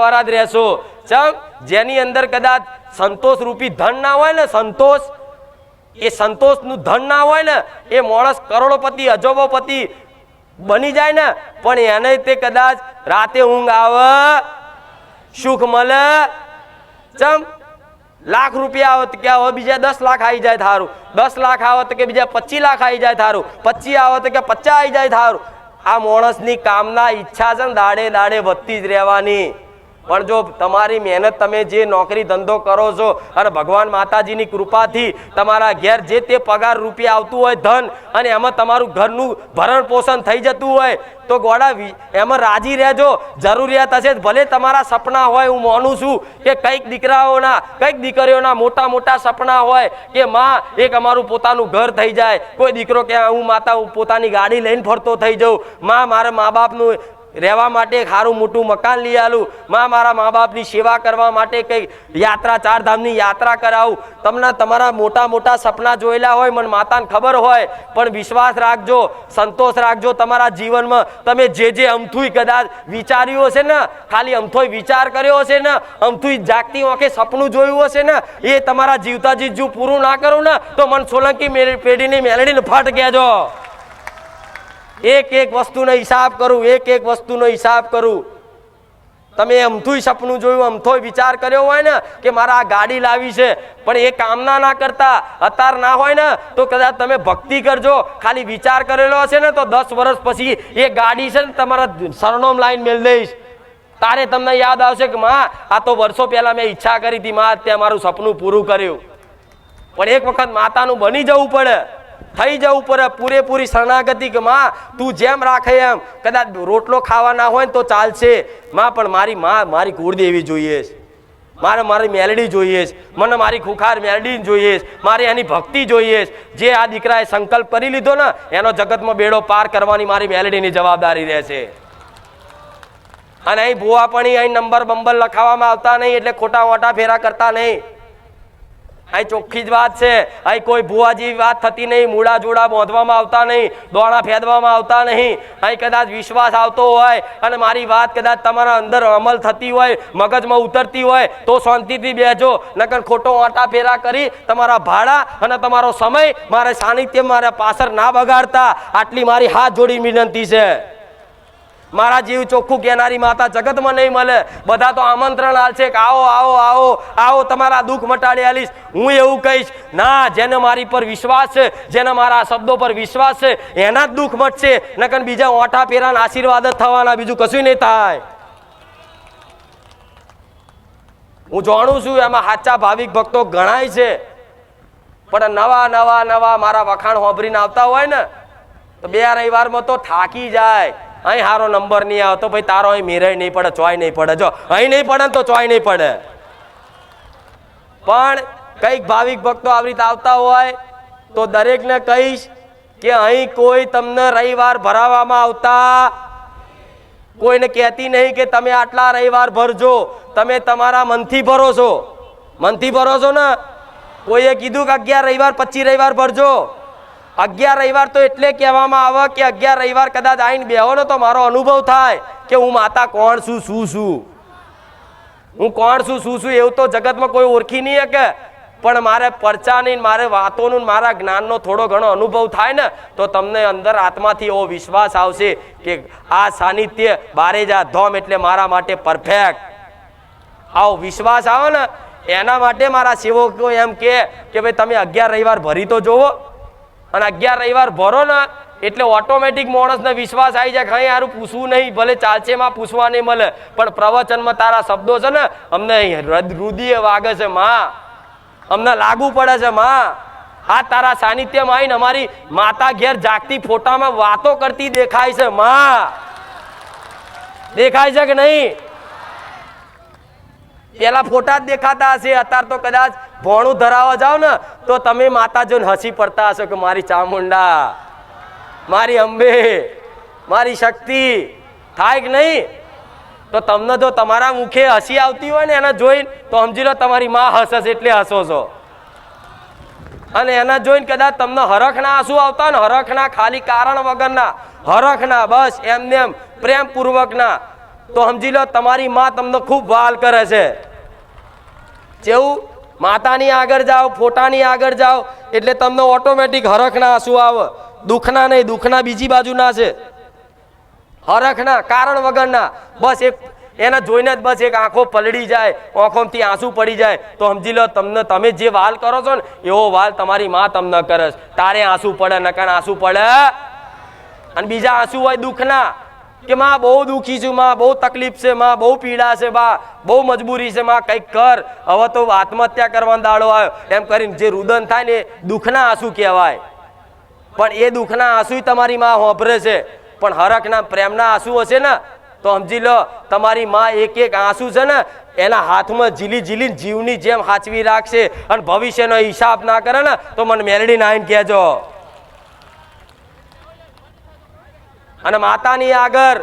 વાળા જ રહેશો. ચમ જેની અંદર કદાચ સંતોષ રૂપી ધન ના હોય ને, સંતોષનું ધન ના હોય ને એ માણસ કરોડપતિ અજોબોપતિ બની જાય ને, પણ એને તે કદાચ રાતે ઊંઘ આવે, સુખ મળે, ચમ લાખ રૂપિયા આવે તો કે હવે બીજા 10 લાખ આવી જાય થારું, 10 લાખ આવે તો કે બીજા 25 લાખ આવી જાય થારું, 25 આવે તો કે 50 આવી જાય થારું. આ માણસની કામના ઈચ્છા છે ને દાડે દાડે વધતી જ રહેવાની. પણ જો તમારી મહેનત, તમે જે નોકરી ધંધો કરો છો અને ભગવાન માતાજીની કૃપાથી તમારા ઘેર જે તે પગાર રૂપિયા આવતું હોય ધન, અને એમાં તમારું ઘરનું ભરણ પોષણ થઈ જતું હોય તો ગોડા એમાં રાજી રહેજો. જરૂરિયાત હશે ભલે તમારા સપના હોય, હું માનું છું કે કંઈક દીકરાઓના કંઈક દીકરીઓના મોટા મોટા સપના હોય કે માં એક અમારું પોતાનું ઘર થઈ જાય. કોઈ દીકરો કે હું માતા હું પોતાની ગાડી લઈને ફરતો થઈ જાઉં, માં મારા મા બાપનું રહેવા માટે સારું મોટું મકાન લઈ આલું, માં મારા મા બાપની સેવા કરવા માટે કંઈક યાત્રા, 4 ધામની યાત્રા કરાવું. તમને તમારા મોટા મોટા સપના જોયેલા હોય, મને માતાને ખબર હોય, પણ વિશ્વાસ રાખજો, સંતોષ રાખજો તમારા જીવનમાં. તમે જે અમથુંય કદાચ વિચાર્યું હશે ને, ખાલી અમથોય વિચાર કર્યો હશે ને, અમથુંય જાગતી આંખે સપનું જોયું હશે ને, એ તમારા જીવતા જીવજુ પૂરું ના કરું ને તો મને સોલંકી પેઢીની મેલડીને ફટ કહેજો. એક એક વસ્તુનો હિસાબ કરું, એક એક વસ્તુનો હિસાબ કરું. તમે અમથુંય સપનું જોયું, અમથોય વિચાર કર્યો હોય ને કે મારા આ ગાડી લાવી છે, પણ એ કામના ના કરતા અત્યાર ના હોય ને તો કદાચ તમે ભક્તિ કરજો. ખાલી વિચાર કરેલો હશે ને તો 10 વર્ષ પછી એ ગાડી છે ને તમારા સરનામ લાઈન મેળ દઈશ, તારે તમને યાદ આવશે કે માં આ તો વર્ષો પહેલા મેં ઈચ્છા કરી હતી, માં અત્યારે મારું સપનું પૂરું કર્યું. પણ એક વખત માતાનું બની જવું પડે, થઈ જવું પડે, પૂરેપૂરી શરણાગતિ કે માં તું જેમ રાખે એમ. કદાચ રોટલો ખાવા ના હોય ને તો ચાલશે માં, પણ મારી કુળદેવી જોઈએ છે, મારી મેલડી જોઈએ છે, મને મારી ખુખાર મેલડી જોઈએ છે, મારે એની ભક્તિ જોઈએ છે. જે આ દીકરાએ સંકલ્પ કરી લીધો ને એનો જગતમાં બેડો પાર કરવાની મારી મેલડીની જવાબદારી રહેશે. અને અહીં ભૂવા પણ અહીં નંબર બંબર લખાવવામાં આવતા નહીં, એટલે ખોટા મોટા ફેરા કરતા નહીં. અહીં ચોખ્ખી જ વાત છે, અહીં કોઈ ભૂવા જેવી વાત થતી નહીં, મૂળા જોડા બાંધવામાં આવતા નહીં, દોણા ફેદવામાં આવતા નહીં. અહીં કદાચ વિશ્વાસ આવતો હોય અને મારી વાત કદાચ તમારા અંદર અમલ થતી હોય, મગજમાં ઉતરતી હોય તો શાંતિથી બેસજો, નકર ખોટો આંટા ફેરા કરી તમારા ભાડા અને તમારો સમય મારે સાનિધ્ય મારા પાછળ ના બગાડતા. આટલી મારી હાથ જોડી વિનંતી છે. મારા જીવ ચોખ્ખું કહેનારી માતા જગતમાં નહીં મળે. બધા તો આમંત્રણ આલશે કે આવો આવો આવો આવો, તમારા દુઃખ મટાડી આલીશ. હું એવું કહીશ ના, જેને મારી પર વિશ્વાસ છે, જેને મારા શબ્દો પર વિશ્વાસ છે એના જ દુઃખ મટશે, નકર બીજા ઓઠા પેરાના આશીર્વાદ જ થવાના, બીજું કશું નહીં થાય. હું જાણું છું એમાં સાચા ભાવિક ભક્તો ગણાય છે, પણ નવા નવા નવા મારા વખાણ સાંભળીને આવતા હોય ને તો 2 રવિવારમાં તો થાકી જાય. અહીં સારો નંબર નહીં આવતો ભાઈ, તારો અહીં મેરાય નહીં પડે, ચોય નહીં પડે. જો અહીં નહીં પડે તો ચોય નહીં પડે. પણ કઈક ભાવિક ભક્તો આવી રીતે આવતા હોય તો દરેકને કહીશ કે અહીં કોઈ તમને રવિવાર ભરાવામાં આવતા કોઈને કહેતી નહીં કે તમે આટલા રવિવાર ભરજો. તમે તમારા મનથી ભરો છો, મનથી ભરો છો ને. કોઈએ કીધું કે 11 રવિવાર 25 રવિવાર ભરજો. 11 રવિવાર તો એટલે કહેવામાં આવે કે 11 રવિવાર કદાચ આવીને બેહો ને તો મારો અનુભવ થાય કે હું માતા કોણ છું, શું છું, હું કોણ છું, શું છું, એવું તો જગતમાં કોઈ ઓળખી નહીં શકે. પણ મારે પરચાની, મારે વાતોનું, મારા જ્ઞાનનો થોડો ઘણો અનુભવ થાય ને તો તમને અંદર આત્માથી એવો વિશ્વાસ આવશે કે આ સાનિધ્ય બારેજા ધોમ એટલે મારા માટે પરફેક્ટ. આવો વિશ્વાસ આવે ને એના માટે મારા સેવકો એમ કે ભાઈ તમે 11 રવિવાર ભરી તો જોવો. અને 11 રવિવાર ભરો ને એટલે ઓટોમેટિક માણસને વિશ્વાસ આવી જાય કે અહીં સારું પૂછવું નહીં, ભલે ચાલશે માં પૂછવા નહીં મળે, પણ પ્રવચનમાં તારા શબ્દો છે ને અમને હૃદય વાગે છે માં, અમને લાગુ પડે છે માં. આ તારા સાનિધ્યમાં આવીને અમારી માતા ઘેર જાગતી ફોટામાં વાતો કરતી દેખાય છે માં. દેખાય છે કે નહીં? પેલા ફોટા જ દેખાતા હશે, અત્યારે તો કદાચ ભોણું ધરાવવા જાવ ને તો તમે માતા જોઈને હસી પડતા હશો કે મારી ચામુંડા, મારી અંબે, મારી શક્તિ. થાય કે નહીં? તો તમને જો તમારા મુખે હસી આવતી હોય ને એને જોઈને તો સમજી લો તમારી માં હસે છે એટલે હસો છો. અને એના જોઈને કદાચ તમને હરખના આંસુ આવતા હોય ને, હરખના, ખાલી કારણ વગરના હરખના, બસ એમને એમ પ્રેમપૂર્વકના, તો સમજી લો તમારી માં તમને ખૂબ વાલ કરે છે. જેવું માતાની આગળ જાઓ, ફોટાની આગળ જાઓ એટલે તમને ઓટોમેટિક હરખના આંસુ આવે. દુઃખના નહીં, દુઃખના બીજી બાજુના છે. હરખના કારણ વગરના, બસ એક એના જોઈને જ બસ એક આંખો પલળી જાય, આંખોમાંથી આંસુ પડી જાય તો સમજી લો તમને તમે જે વાલ કરો છો ને એવો વાલ તમારી માં તમને કરે. તારે આંસુ પડે, નકર આંસુ પડે. અને બીજા આંસુ હોય દુઃખના, કે માં બહુ દુઃખી છું, માં બહુ તકલીફ છે, માં બહુ પીડા છે, બા બહુ મજબૂરી છે, માં કંઈક કર, હવે તો આત્મહત્યા કરવાનો દાડો આવ્યો, એમ કરીને જે રુદન થાય ને એ દુઃખના આંસુ કહેવાય. પણ એ દુઃખના આંસુ તમારી માં હોભરે છે. પણ હરખના પ્રેમના આંસુ હશે ને તો સમજી લો તમારી માં એક એક આંસુ છે ને એના હાથમાં ઝીલી ઝીલી જીવની જેમ હાચવી રાખશે. અને ભવિષ્યનો હિસાબ ના કરે ને તો મને મેલડી નાઈને કહેજો. અને માતાની આગળ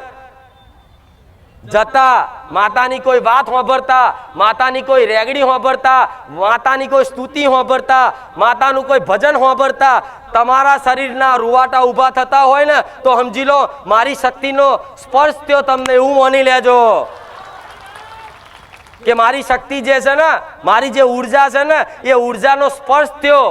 જતા, માતાની કોઈ વાત સાંભળતા, માતાની કોઈ રેગડી સાંભળતા, માતાની કોઈ સ્તુતિ સાંભળતા, માતાનું કોઈ ભજન સાંભળતા તમારા શરીરના રૂવાટા ઊભા થતા હોય ને તો સમજી લો મારી શક્તિનો સ્પર્શ થયો તમને, એવું માની લેજો. કે મારી શક્તિ જે છે ને, મારી જે ઉર્જા છે ને એ ઉર્જાનો સ્પર્શ થયો,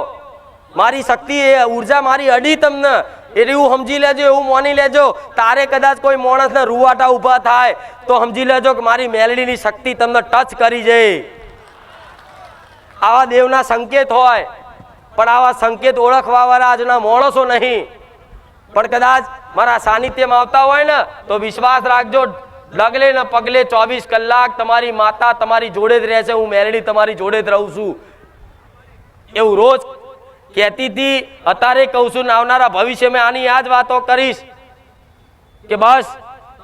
મારી શક્તિ એ ઉર્જા મારી અડી તમને, એવું સમજી લેજો, એવું માની લેજો. તારે કદાચ કોઈ માણસને રૂવાટા ઊભા થાય તો સમજી લેજો કે મારી મેલડીની શક્તિ તમને ટચ કરી જાય. આવા દેવના સંકેત હોય, પણ આવા સંકેત ઓળખવા વાળા આજના માણસો નહીં. પણ કદાચ મારા સાનિધ્યમાં આવતા હોય ને તો વિશ્વાસ રાખજો, ડગલે ને પગલે 24 કલાક તમારી માતા તમારી જોડે જ રહેશે. હું મેલડી તમારી જોડે જ રહું છું એવું રોજ કહેતી હતી. અત્યારે કહું છું, આવનારા ભવિષ્યમાં આની આ જ વાતો કરીશ કે બસ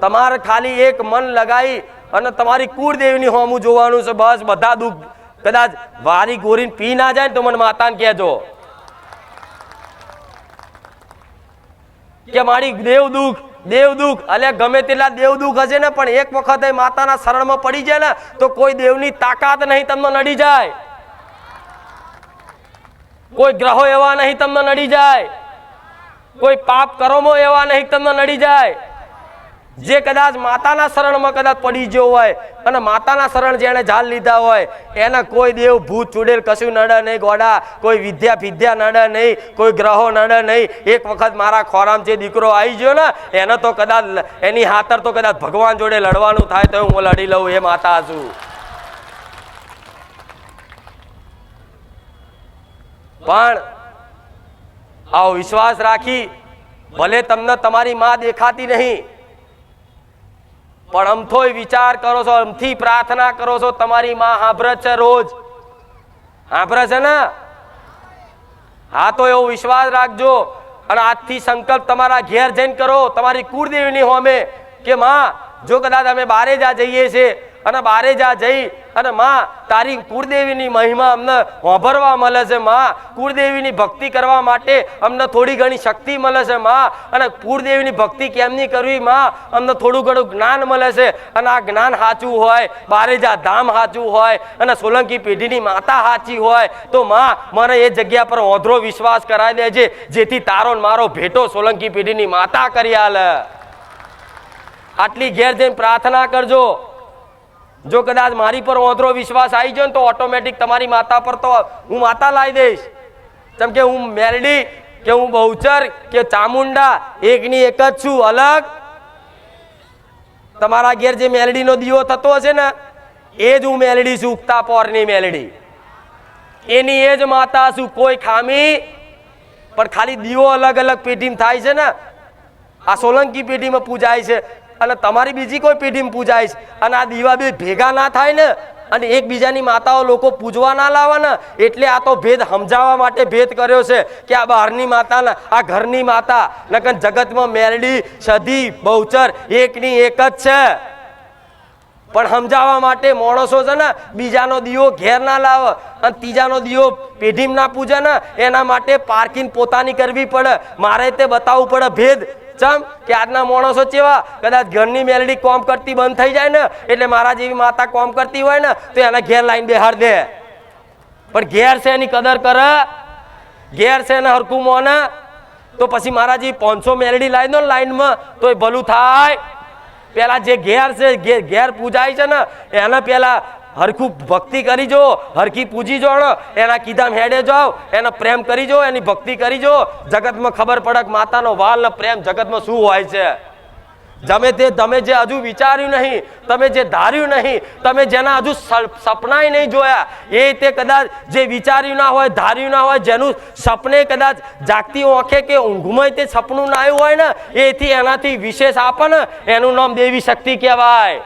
તમારે ખાલી એક મન લગાવી અને તમારી કુળદેવીની હોમું જોવાનું છે. બસ બધા દુઃખ કદાચ વારી ગોરીને પી ના જાય ને તો મને માતાને કહેજો કે મારી દેવ દુઃખ અલ્યા ગમે તેટલા દેવ દુઃખ હશે ને પણ એક વખત માતાના શરણમાં પડી જાય ને તો કોઈ દેવની તાકાત નહીં તમને નડી જાય, કોઈ ગ્રહો એવા નહીં તમને નડી જાય, કોઈ પાપ કર્મો એવા નહીં તમને નડી જાય. જે કદાચ માતાના શરણમાં કદાચ પડી ગયો હોય અને માતાના શરણ જેને જાળ લીધા હોય એના કોઈ દેવ ભૂત ચૂડેલ કશું નડે નહીં, ગોડા કોઈ વિદ્યા નડે નહીં, કોઈ ગ્રહો નડે નહીં. એક વખત મારા ખોરામ જે દીકરો આવી ગયો ને એને તો કદાચ એની હાથર તો કદાચ ભગવાન જોડે લડવાનું થાય તો હું લડી લઉં, એ માતા છું. પણ આવો વિશ્વાસ રાખી, ભલે તમને તમારી માં દેખાતી નહીં પણ અમથોય વિચાર કરો છો, અમથી પ્રાર્થના કરો છો, તમારી માં સાંભળે છે, રોજ સાંભળે છે ને. હા તો એવો વિશ્વાસ રાખજો અને આજથી સંકલ્પ તમારા ઘેર જઈને કરો તમારી કુળદેવીની હોમે કે માં જો કદાચ અમે બારે જા જઈએ છીએ અને બારે જા જઈ અને માં તારી કુળદેવીની મહિમા અમને સાંભળવા મળે છે, માં કુળદેવીની ભક્તિ કરવા માટે અમને થોડી ઘણી શક્તિ મળે છે, માં અને કુળદેવીની ભક્તિ કેમની કરવી માં અમને થોડું ઘણું જ્ઞાન મળે છે. અને આ જ્ઞાન સાચું હોય, બારેજા ધામ સાચું હોય અને સોલંકી પેઢીની માતા સાચી હોય તો માં મને એ જગ્યા પર ઓંધળો વિશ્વાસ કરાવી દેજે જેથી તારો મારો ભેટો સોલંકી પેઢીની માતા કરી આલે. આટલી ઘેર જઈને પ્રાર્થના કરજો. જો કદાચ મારી પર ઓંધળો વિશ્વાસ આવી જાય ને તો ઓટોમેટિક તમારી માતા પર તો હું માતા લાવી દઈશ. જેમ કે હું મેલડી કે હું બહુચર કે ચામુંડા એકની એક જ છું, અલગ. તમારા ઘેર જે મેલડીનો દીવો થતો હશે ને એ જ હું મેલડી છું, ઉગતા પોરની મેલડી, એની એ જ માતા છું. કોઈ ખામી પણ ખાલી દીવો અલગ અલગ પેઢીમાં થાય છે ને, આ સોલંકી પેઢીમાં પૂજાય છે અને તમારી બીજી કોઈ પેઢીમાં પૂજાય છે અને આ દીવા બે ભેગા ના થાય ને અને એકબીજાની માતાઓ લોકો પૂજવા ના લાવે ને એટલે આ તો ભેદ સમજાવવા માટે ભેદ કર્યો છે કે આ બહારની માતા આ ઘરની માતા નકર જગતમાં મેલડી સધી બહુચર એકની એક જ છે. પણ સમજાવવા માટે માણસો છે ને બીજાનો દીવો ઘેર ના લાવે અને ત્રીજાનો દીવો પેઢીમાં ના પૂજે ને એના માટે પાર્કિંગ પોતાની કરવી પડે. મારે તે બતાવવું પડે ભેદ. ચમ કે આજના માણસો કેવા કદાચ ઘરની મેલડી કોમ કરતી બંધ થઈ જાય ને એટલે મારા જેવી માતા કોમ કરતી હોય ને તો એના ઘેર લાઈન બેહાડ દે. પણ ઘેર છે એની કદર કરે, ઘેર છે એને હરકું મોને તો પછી મારા જેવી 500 મેલડી લાવી દો લાઈનમાં તો એ ભલું થાય. પેલા જે ઘેર છે ઘેર પૂજાય છે ને એને પેલા હરખું ભક્તિ કરી જો, હરખી પૂજી જો, એના કીધામ હેડે જાઓ, એનો પ્રેમ કરી જો, એની ભક્તિ કરી જો. જગતમાં ખબર પડે કે માતાનો વાલ ને પ્રેમ જગતમાં શું હોય છે. તમે જે હજુ વિચાર્યું નહીં, તમે જે ધાર્યું નહીં, તમે જેના હજુ સપનાય નહીં જોયા, એ તે કદાચ જે વિચાર્યું ના હોય, ધાર્યું ના હોય, જેનું સપને કદાચ જાગતી ઓંખે કે ઊંઘમાં તે સપનું ના આવ્યું હોય ને, એથી એનાથી વિશેષ આપે ને, એનું નામ દેવી શક્તિ કહેવાય.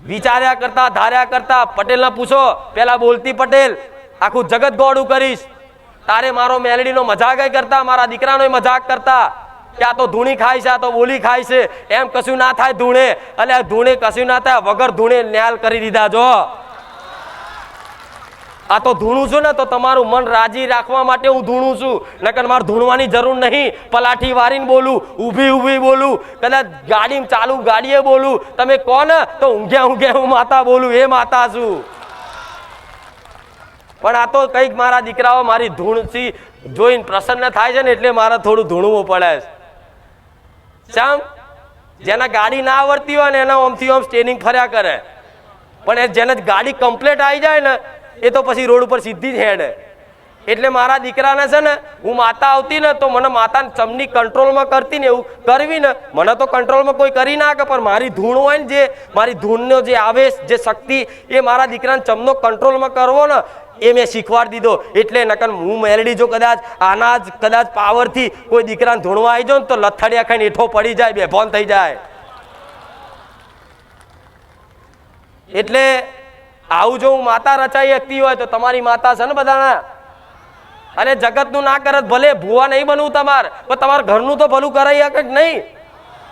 વિચાર્યા કરતા, ધાર્યા કરતા. પટેલને પૂછો, પેલા બોલતી પટેલ, આખું જગત ગોળું કરીશ, તારે મારો મેલડીનો મજાક કરતા, મારા દીકરાનો મજાક કરતા કે આ તો ધૂણી ખાય છે, આ તો બોલી ખાય છે, એમ કશું ના થાય ધૂણે. એટલે ધૂણે કશું ના થાય, વગર ધૂણે ન્યાલ કરી દીધા. જો આ તો ધૂણું છું ને, તો તમારું મન રાજી રાખવા માટે હું ધૂણું છું, નકર મારે ધૂણવાની જરૂર નહીં. પલાઠી વારીને બોલું, ઊભી ઊભી બોલું, કદાચ ગાડી ચાલુ ગાડીએ બોલું. તમે કોણ તો ઊંઘ્યા હું માતા બોલું, એ માતા છું. પણ આ તો કંઈક મારા દીકરાઓ મારી ધૂણથી જોઈને પ્રસન્ન થાય છે ને, એટલે મારે થોડું ધૂણવું પડે છે. શેમ? જેના ગાડી ના આવડતી હોય ને, એના ઓમથી ઓમ સ્ટેનિંગ ફર્યા કરે, પણ જેને ગાડી કમ્પ્લીટ આવી જાય ને, એ તો પછી રોડ ઉપર સીધી જ હેડે. એટલે મારા દીકરાને છે ને, હું માતા આવતી ને તો મને માતા ચમની કંટ્રોલમાં કરતી ને, એવું કરવી ને, મને તો કંટ્રોલમાં કોઈ કરી ના કે, પણ મારી ધૂણ હોય ને, જે મારી ધૂણનો જે આવેશ, જે શક્તિ, એ મારા દીકરાને ચમનો કંટ્રોલમાં કરવો ને, એ મેં શીખવાડી દીધો. એટલે નકર હું મેલડી જો કદાચ આના જ કદાચ પાવરથી કોઈ દીકરાને ધૂણવા આવી જાઉં ને, તો લથડિયા ખાઈને હેઠો પડી જાય, બેભાન થઈ જાય. એટલે આવું જો હું માતા રચાઈ શકતી હોય તો તમારી માતા છે ને બધાના. અને જગતનું ના કરત, ભલે ભૂવા નહીં બનવું તમારે, પણ તમારા ઘરનું તો ભલું કરાઈ શકે જ નહીં.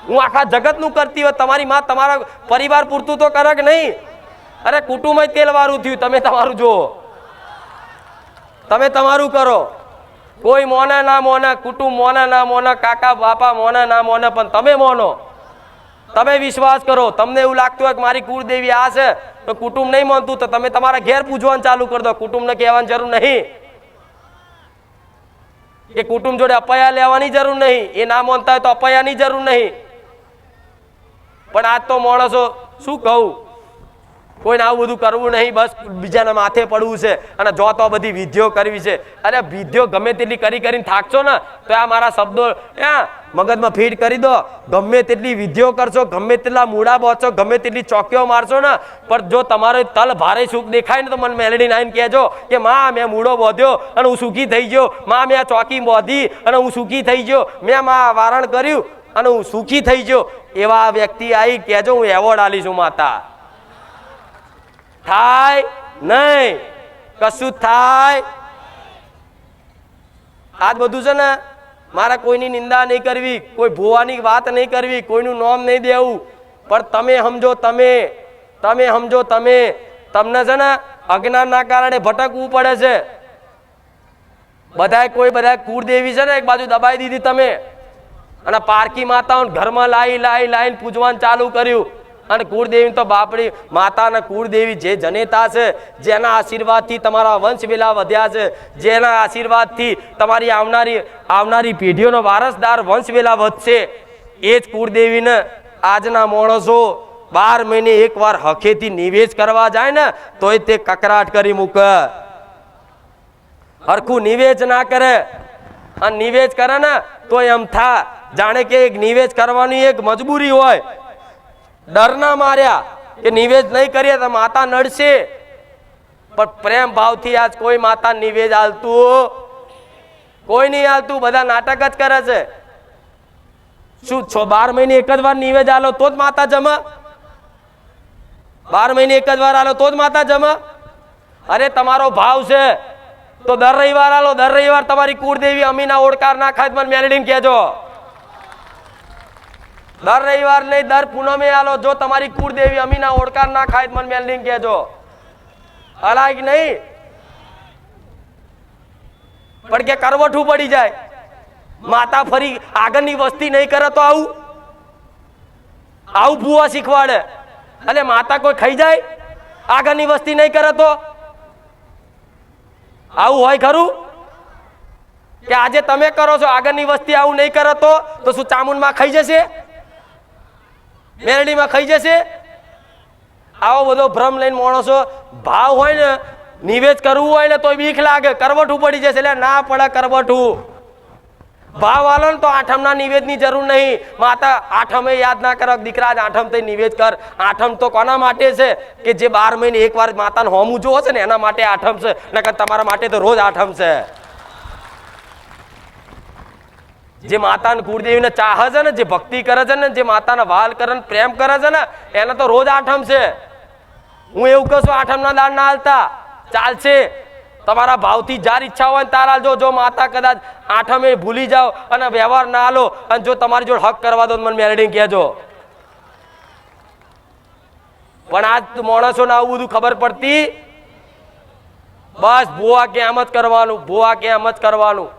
હું આખા જગતનું કરતી હોય, તમારી માં તમારા પરિવાર પૂરતું તો કરે કે નહીં? અરે કુટુંબ જ તેલ વાળું થયું. તમે તમારું જુઓ, તમે તમારું કરો. કોઈ મોને ના મોને, કુટુંબ મોને ના મોને, કાકા બાપા મોને ના મોને, પણ તમે મોનો, તમે વિશ્વાસ કરો. તમને એવું લાગતું હોય કે મારી કુળદેવી આ છે, તો કુટુંબ નહીં માનતું, તો તમે તમારા ઘેર પૂજવાનું ચાલુ કરી દો. કુટુંબને કહેવાની જરૂર નહીં, કે કુટુંબ જોડે અપયા લેવાની જરૂર નહીં. એ ના માનતા હોય તો અપયાની જરૂર નહીં. પણ આજ તો માણસો શું કહું, કોઈને આવું બધું કરવું નહીં, બસ બીજાના માથે પડવું છે, અને જો તો બધી વિધિઓ કરવી છે. અરે વિધિઓ ગમે તેટલી કરીને થાકશો ને, તો આ મારા શબ્દો મગજમાં ફીડ કરી દો. ગમે તેટલી વિધિઓ કરશો, ગમે તેટલા મૂડા બોચો, ગમે તેટલી ચોકીઓ મારશો ને, પણ જો તમારે તલ ભારે સુખ દેખાય ને, તો મને મેલડીને આવીને કહેજો કે માં મેં મૂડો બોધ્યો અને હું સુખી થઈ ગયો, માં મેં ચોકી બોધી અને હું સુખી થઈ ગયો, મેં માં વારણ કર્યું અને હું સુખી થઈ ગયો. એવા વ્યક્તિ આવી કહેજો, હું એવોર્ડ આલીશું. માતા થાય નહીં, કશું થાય. આ બધું છે ને, મારે કોઈની નિંદા નહીં કરવી, કોઈ ભૂવાની વાત નહીં કરવી, કોઈનું નામ નહીં દેવું, પણ તમે સમજો, તમે સમજો, તમને છે ને અજ્ઞાનના કારણે ભટકવું પડે છે. બધા કુળદેવી છે ને એક બાજુ દબાઈ દીધી તમે, અને પારકી માતાઓ ઘરમાં લાઈને પૂજવાનું ચાલુ કર્યું. અને કુળદેવી તો બાપડી માતા અને કુળદેવી જે જનેતા છે, જેના આશીર્વાદથી તમારા વંશ વેલા વધ્યા છે, જેના આશીર્વાદથી તમારી આવનારી પેઢીઓનો વારસદાર વંશ વેલા વધશે, એ જ કુળદેવીને આજના માણસો 12 મહિને એકવાર હખેથી નિવેશ કરવા જાય ને, તોય તે કકરાટ કરી મૂકે. હરખું નિવેશ ના કરે, અને નિવેશ કરે ને તો એમ થા જાણે કે એક નિવેશ કરવાની એક મજબૂરી હોય. ડરના માર્યા કે નિવેદ નહીં કરીએ તો માતા નડશે, પણ પ્રેમ ભાવથી આજ કોઈ માતા નિવેદ આલતું કોઈ નહીં આલતું. બધા નાટક જ કરે છે. શું 12 મહિને એક જ વાર નિવેદ આલો તો જ માતા જમે? 12 મહિને એક જ વાર આલો તો જ માતા જમે? અરે તમારો ભાવ છે તો દર રવિવાર આલો. દર રવિવાર તમારી કુળદેવી અમીના ઓળકાર ના ખાય મને મેલડીને કહેજો. દર રવિવાર નહીં, દર પૂનમે આલો. જો તમારી કુળદેવી અમીના ઓળકાર ના ખાય મને મેલડીને કહેજો. અલાય કે નહીં? પણ કે કરવઠું પડી જાય. માતા ફરી આગળની વસ્તી નહીં કરે તો આવું ભૂવા શીખવાડે. અને માતા કોઈ ખાઈ જાય આગળની વસ્તી નહીં કરે તો? આવું હોય ખરું? કે આજે તમે કરો છો, આગળની વસ્તી આવું નહીં કરે તો શું ચામુંડમાં ખાઈ જશે? મેરડીમાં ખાઈ જશે? આવો બધો ભ્રમ લઈને માણસો, ભાવ હોય ને નિવેદ કરવું હોય ને તો બીક લાગે, કરવઠું પડી જશે. એટલે ના પડે કરવઠું. ભાવ આલો ને તો આઠમના નિવેદની જરૂર નહીં. માતા આઠમે યાદ ના કરો, દીકરા જ આઠમ થઈ નિવેદ કર. આઠમ તો કોના માટે છે કે જે 12 મહિને એકવાર માતાને હોમું જોવો છે ને એના માટે આઠમ છે, નકર તમારા માટે તો રોજ આઠમ છે. જે માતાને કુળદેવીને ચાહે છે ને, જે ભક્તિ કરે છે ને, જે માતાને વાલ કરે ને પ્રેમ કરે છે ને, એને તો રોજ આઠમ છે. હું એવું કહું છું આઠમના દાન ના હાલતા ચાલશે. તમારા ભાવથી જાર ઈચ્છા હોય ને તાર હાલજો. જો માતા કદાચ આઠમે ભૂલી જાઓ અને વ્યવહાર ના હાલો અને જો તમારી જોડે હક કરવા દો મને મેલડીને કહેજો. પણ આજ માણસોને આવું બધું ખબર પડતી. બસ ભૂવા કે એમ જ કરવાનું, ભૂવા કે એમ જ કરવાનું.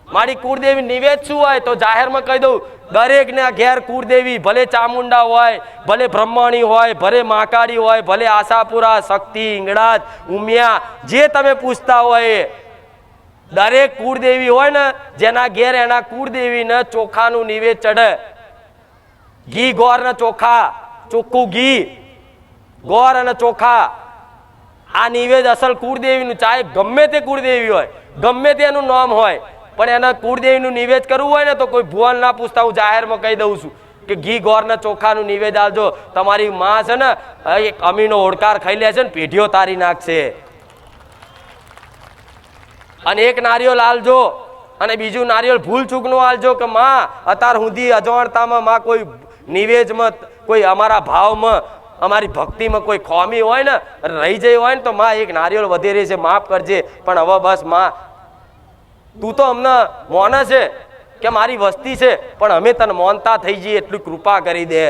મારી કુળદેવી નિવેદ શું હોય તો જાહેરમાં કહી દઉં, દરેક ના ઘેર કુળદેવી, ભલે ચામુંડા હોય, ભલે બ્રહ્મણી હોય, ભલે મહાકાળી હોય, ભલે આશાપુરા, શક્તિ, ઈંગળાજ, ઉમિયા, જે તમે પૂછતા હોય દરેક કુળદેવી હોય ને જેના ઘેર એના કુળદેવીને ચોખાનું નિવેદ ચડે. ઘી ગોર ને ચોખા, ચોખ્ખું ઘી, ગોર અને ચોખા, આ નિવેદ અસલ કુળદેવીનું. ચાહે ગમે તે કુળદેવી હોય, ગમે તેનું નામ હોય, પણ એના કુળદેવીનું નિવેદ કરવું હોય ને તો કોઈ ભુવન ના પૂછતા. હું જાહેરમાં કહી દઉં છું કે ઘી ગોર ને ચોખાનું નિવેદ આલજો. તમારી માં છે ને એક અમીનો ઓળકાર ખાઈ લે છે ને પેઢીઓ તારી નાખશે. અને એક નારિયેળ આલજો અને બીજું નારિયેળ ભૂલ ચૂકનું આલજો કે માં અત્યાર સુધી અજાણતામાં માં કોઈ નિવેદમાં, કોઈ અમારા ભાવમાં, અમારી ભક્તિમાં કોઈ ખોમી હોય ને રહી જઈ હોય ને તો માં એક નારિયેળ વધેરે છે, માફ કરજે. પણ હવે બસ માં તું તો અમને મોને છે કે મારી વસ્તી છે, પણ અમે તને મોનતા થઈ જઈએ એટલી કૃપા કરી દે.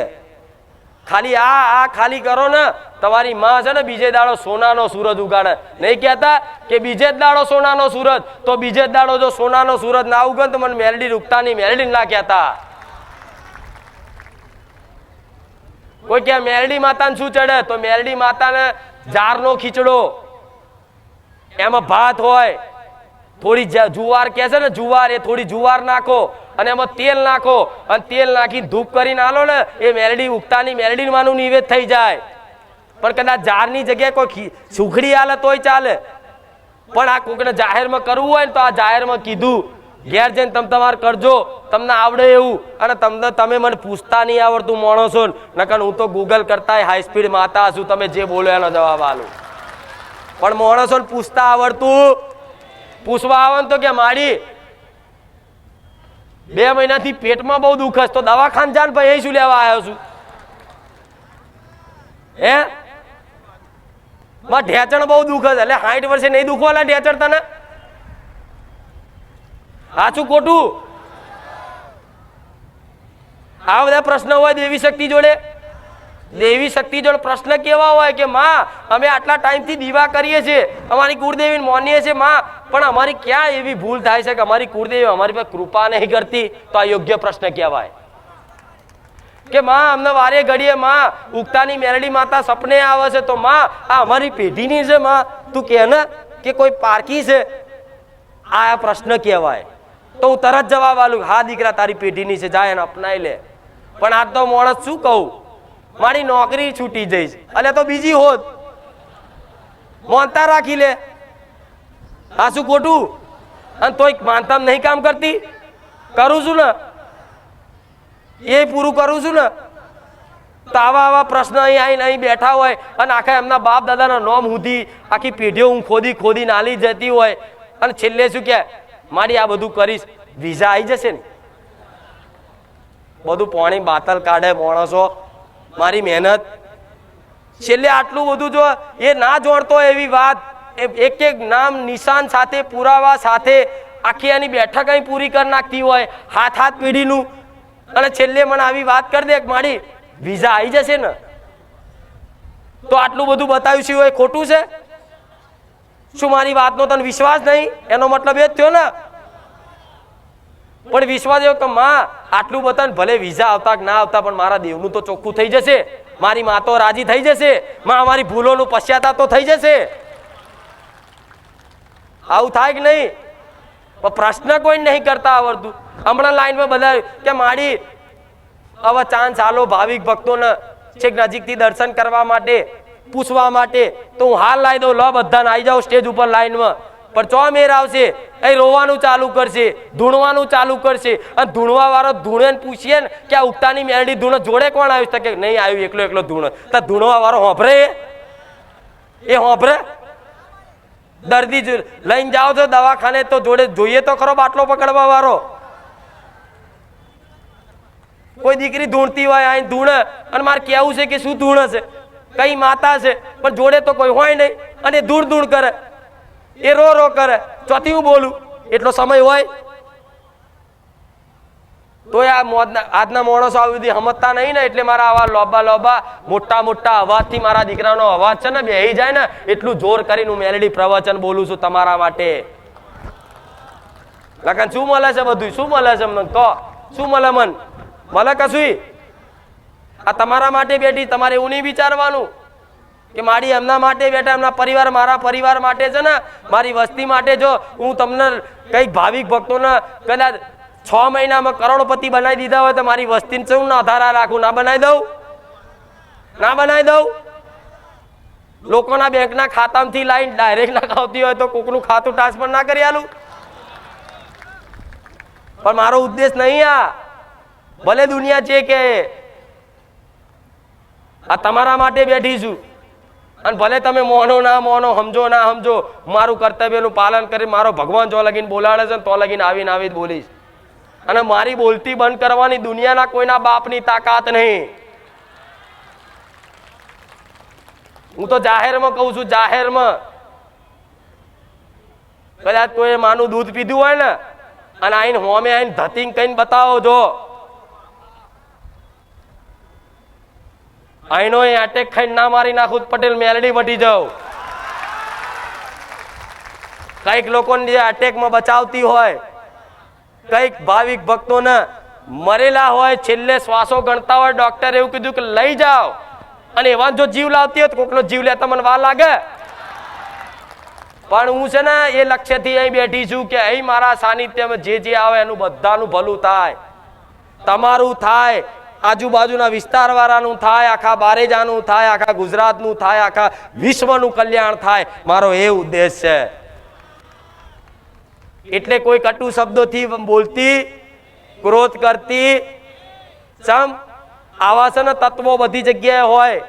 ખાલી આ ખાલી કરો ને તમારી માં છે ને બીજે દાડો સોનાનો સૂરજ ઉગાડે. નહીં કહેતા કે બીજે જ દાડો સોનાનો સૂરજ, તો બીજે જ દાડો જો સોનાનો સૂરજ ના ઉગે તો મને મેલડી રૂકતા નહીં, મેલડી ના કહેતા. કોઈ કે મેલડી માતાને શું ચડે તો મેલડી માતાને જારનો ખીચડો, એમાં ભાત હોય, થોડી જુવાર કે છે ને જુવાર, એ થોડી જુવાર નાખો અને એમાં તેલ નાખો અને તેલ નાખી ધૂપ કરીને આલો ને એ મેલડી ઉગતાની મેલડી માનું નિવેદ થઈ જાય. પણ કદાચ જારની જગ્યાએ કોઈ સુખડી આલે તોય ચાલે. પણ આ કોકને જાહેરમાં કરવું હોય ને તો આ જાહેરમાં કીધું ઘેર જઈને તમે તમારે કરજો, તમને આવડે એવું. અને તમે મને પૂછતા નહીં આવડતું માણસો, નકર હું તો ગૂગલ કરતા હાઈ સ્પીડ માતા છું, તમે જે બોલો એનો જવાબ આલું. પણ માણસોને પૂછતા આવડતું, પૂછવા આવે તો કે માડી 2 મહિનાથી પેટમાં બહુ દુખ છે તો દવાખાને જાન ભાઈ, અહીં શું લેવા આવ્યો છું? હે માં ઢેચણ બહુ દુખ છે એટલે 60 વર્ષે નહીં દુખવાના ઢેચણ તને? સાચું ખોટું? આ બધા પ્રશ્ન હોય દેવી શક્તિ જોડે. દેવી શક્તિ જોડે પ્રશ્ન કેવા હોય કે માં અમે આટલા ટાઈમથી દીવા કરીએ છીએ, અમારી કુળદેવીને માનીએ છીએ માં, પણ અમારી ક્યાં એવી ભૂલ થાય છે કે અમારી કુળદેવી અમારી પર કૃપા નહીં કરતી? તો આ યોગ્ય પ્રશ્ન કહેવાય. કે માં અમને વારે ઘડીએ માં ઉગતાની મેરડી માતા સપને આવે છે તો માં આ અમારી પેઢીની છે માં, તું કે ને કે કોઈ પારકી છે? આ પ્રશ્ન કહેવાય. તો હું તરત જવાબ આલું, હા દીકરા તારી પેઢીની છે, જાય એને અપનાઈ લે. પણ આ તો માણસ શું કહું, મારી નોકરી છૂટી જઈશ એટલે તો બીજી હોત, માનતા રાખી લે. આ શું ખોટું? અને તોય માનતા નહીં કામ કરતી? કરું છું ને, એ પૂરું કરું છું ને. તો આવા પ્રશ્ન અહીં બેઠા હોય અને આખા એમના બાપ દાદાના નોમ સુધી આખી પેઢીઓ હું ખોદી નાલી જતી હોય અને છેલ્લે શું કે મારી આ બધું કરીશ, વિઝા આવી જશે ને. બધું પાણી બાતલ કાઢે માણસો, મારી મહેનત. છેલ્લે આટલું બધું જો એ ના જોડતો હોય એવી વાત, એક એક નામ નિશાન સાથે પુરાવા સાથે આખી એની બેઠક અહીં પૂરી કરી નાખતી હોય હાથ પેઢીનું, અને છેલ્લે મને આવી વાત કરી દે મારી વિઝા આવી જશે ને. તો આટલું બધું બતાવ્યું છે એ ખોટું છે? શું મારી વાતનો તને વિશ્વાસ નહીં? એનો મતલબ એ જ થયો ને. પણ વિશ્વાસ એવો કે માં આટલું બતાવે, ભલે વિઝા આવતા કે ના આવતા પણ મારા દેવનું તો ચોખ્ખું થઈ જશે, મારી મા તો રાજી થઈ જશે, માં અમારી ભૂલોનું પશ્ચાતાપ તો થઈ જશે. આવું થાય કે નહીં? પ્રશ્ન કોઈ નહીં કરતા આવડતું. હમણાં લાઈનમાં બધા કે માડી હવે ચાન્સ આલો ભાવિક ભક્તોને છેક નજીકથી દર્શન કરવા માટે પૂછવા માટે, તો હું હાલ લાવી દઉં, લો બધાને આવી જાઓ સ્ટેજ ઉપર લાઈનમાં. પણ ચો મેર આવશે? એ રોવાનું ચાલુ કરશે, ધૂણવાનું ચાલુ કરશે, અને ધૂણવા વાળો ધૂણે પૂછીએ ને કે આ ઉગતાની મેરડી ધૂણો જોડે કોણ આવ્યું? કે નહીં આવ્યું, એકલો એકલો ધૂણો. તો ધૂણવા વાળો હોભરે? એ હોભરે? દર્દી લઈને જાઓ છો દવાખાને તો જોડે જોઈએ તો ખરો બાટલો પકડવા વાળો. કોઈ દીકરી ધૂણતી હોય અહીં ધૂણે, અને મારે કેવું છે કે શું ધૂણે છે, કઈ માતા છે, પણ જોડે તો કોઈ હોય નહીં, અને ધૂળ ધૂળ કરે, એ રો રો કરે. ચોથી હું બોલું? એટલો સમય હોય તો આજના માણસો આવી બધી સમજતા નહીં ને, એટલે મારા આવા લોબા લોબા મોટા મોટા અવાજથી મારા દીકરાનો અવાજ છે ને બેહી જાય ને, એટલું જોર કરીને હું મેલેડી પ્રવચન બોલું છું તમારા માટે. લગન શું મળે છે? બધું શું મળે છે મને? તો શું મળે? મન મળે કશું? આ તમારા માટે બેઠી. તમારે એવું નહીં વિચારવાનું કે મારી એમના માટે બેઠા, એમના પરિવાર, મારા પરિવાર માટે છે ને, મારી વસ્તી માટે. જો હું તમને કઈક ભાવિક ભક્તોને કદાચ 6 મહિનામાં કરોડપતિ બનાવી દીધા હોય તો મારી વસ્તીને શું ના આધારા રાખું? ના બનાવી દઉં? ના બનાવી દઉં? લોકોના બેંકના ખાતામાંથી લાઈન ડાયરેક્ટ ના ખાવતી હોય તો કોકનું ખાતું ટ્રાન્સફર ના કરી આલું? પણ મારો ઉદ્દેશ નહીં આ. ભલે દુનિયા છે કે આ તમારા માટે બેઠી છું, અને ભલે તમે મોનો ના મોનો, સમજો ના સમજો, મારું કર્તવ્યનું પાલન કરી મારો ભગવાન જો લગીને બોલાડે છે તો લગીને આવીને આવી જ બોલીશ. અને મારી બોલતી બંધ કરવાની દુનિયાના કોઈના બાપની તાકાત નહીં. હું તો જાહેરમાં કહું છું, જાહેરમાં. કદાચ કોઈ માનું દૂધ પીધું હોય ને અને આઈને હોમે આઈને ધતિંગ કઈને બતાવો, જો આઈનો અટેક ખાઈને ના મારી નાખું પટેલ મેલડી વટી જાવ. કઈક લોકોને જે અટેકમાં બચાવતી હોય, કઈક ભાવિક ભક્તોને મરેલા હોય, છેલ્લે શ્વાસો ગણતા હોય, ડોક્ટરે એવું કીધું કે લઈ જાઓ, અને એવા જો જીવ લાવતી હોય તો કોકનો જીવ લેતા મને વાર લાગે. પણ હું છે ને એ લક્ષ્યથી અહીં બેઠી છું કે અહીં મારા સાનિધ્યમાં જે આવે એનું બધાનું ભલું થાય, તમારું થાય, આજુબાજુના વિસ્તાર વાળાનું થાય, આખા બારેજાનું થાય, આખા ગુજરાતનું થાય, આખા વિશ્વનું કલ્યાણ થાય. મારો એ ઉદ્દેશ છે. એટલે કોઈ કટુ શબ્દોથી બોલતી, ક્રોધ કરતી, સમ આવા છે ને તત્વો બધી જગ્યાએ હોય.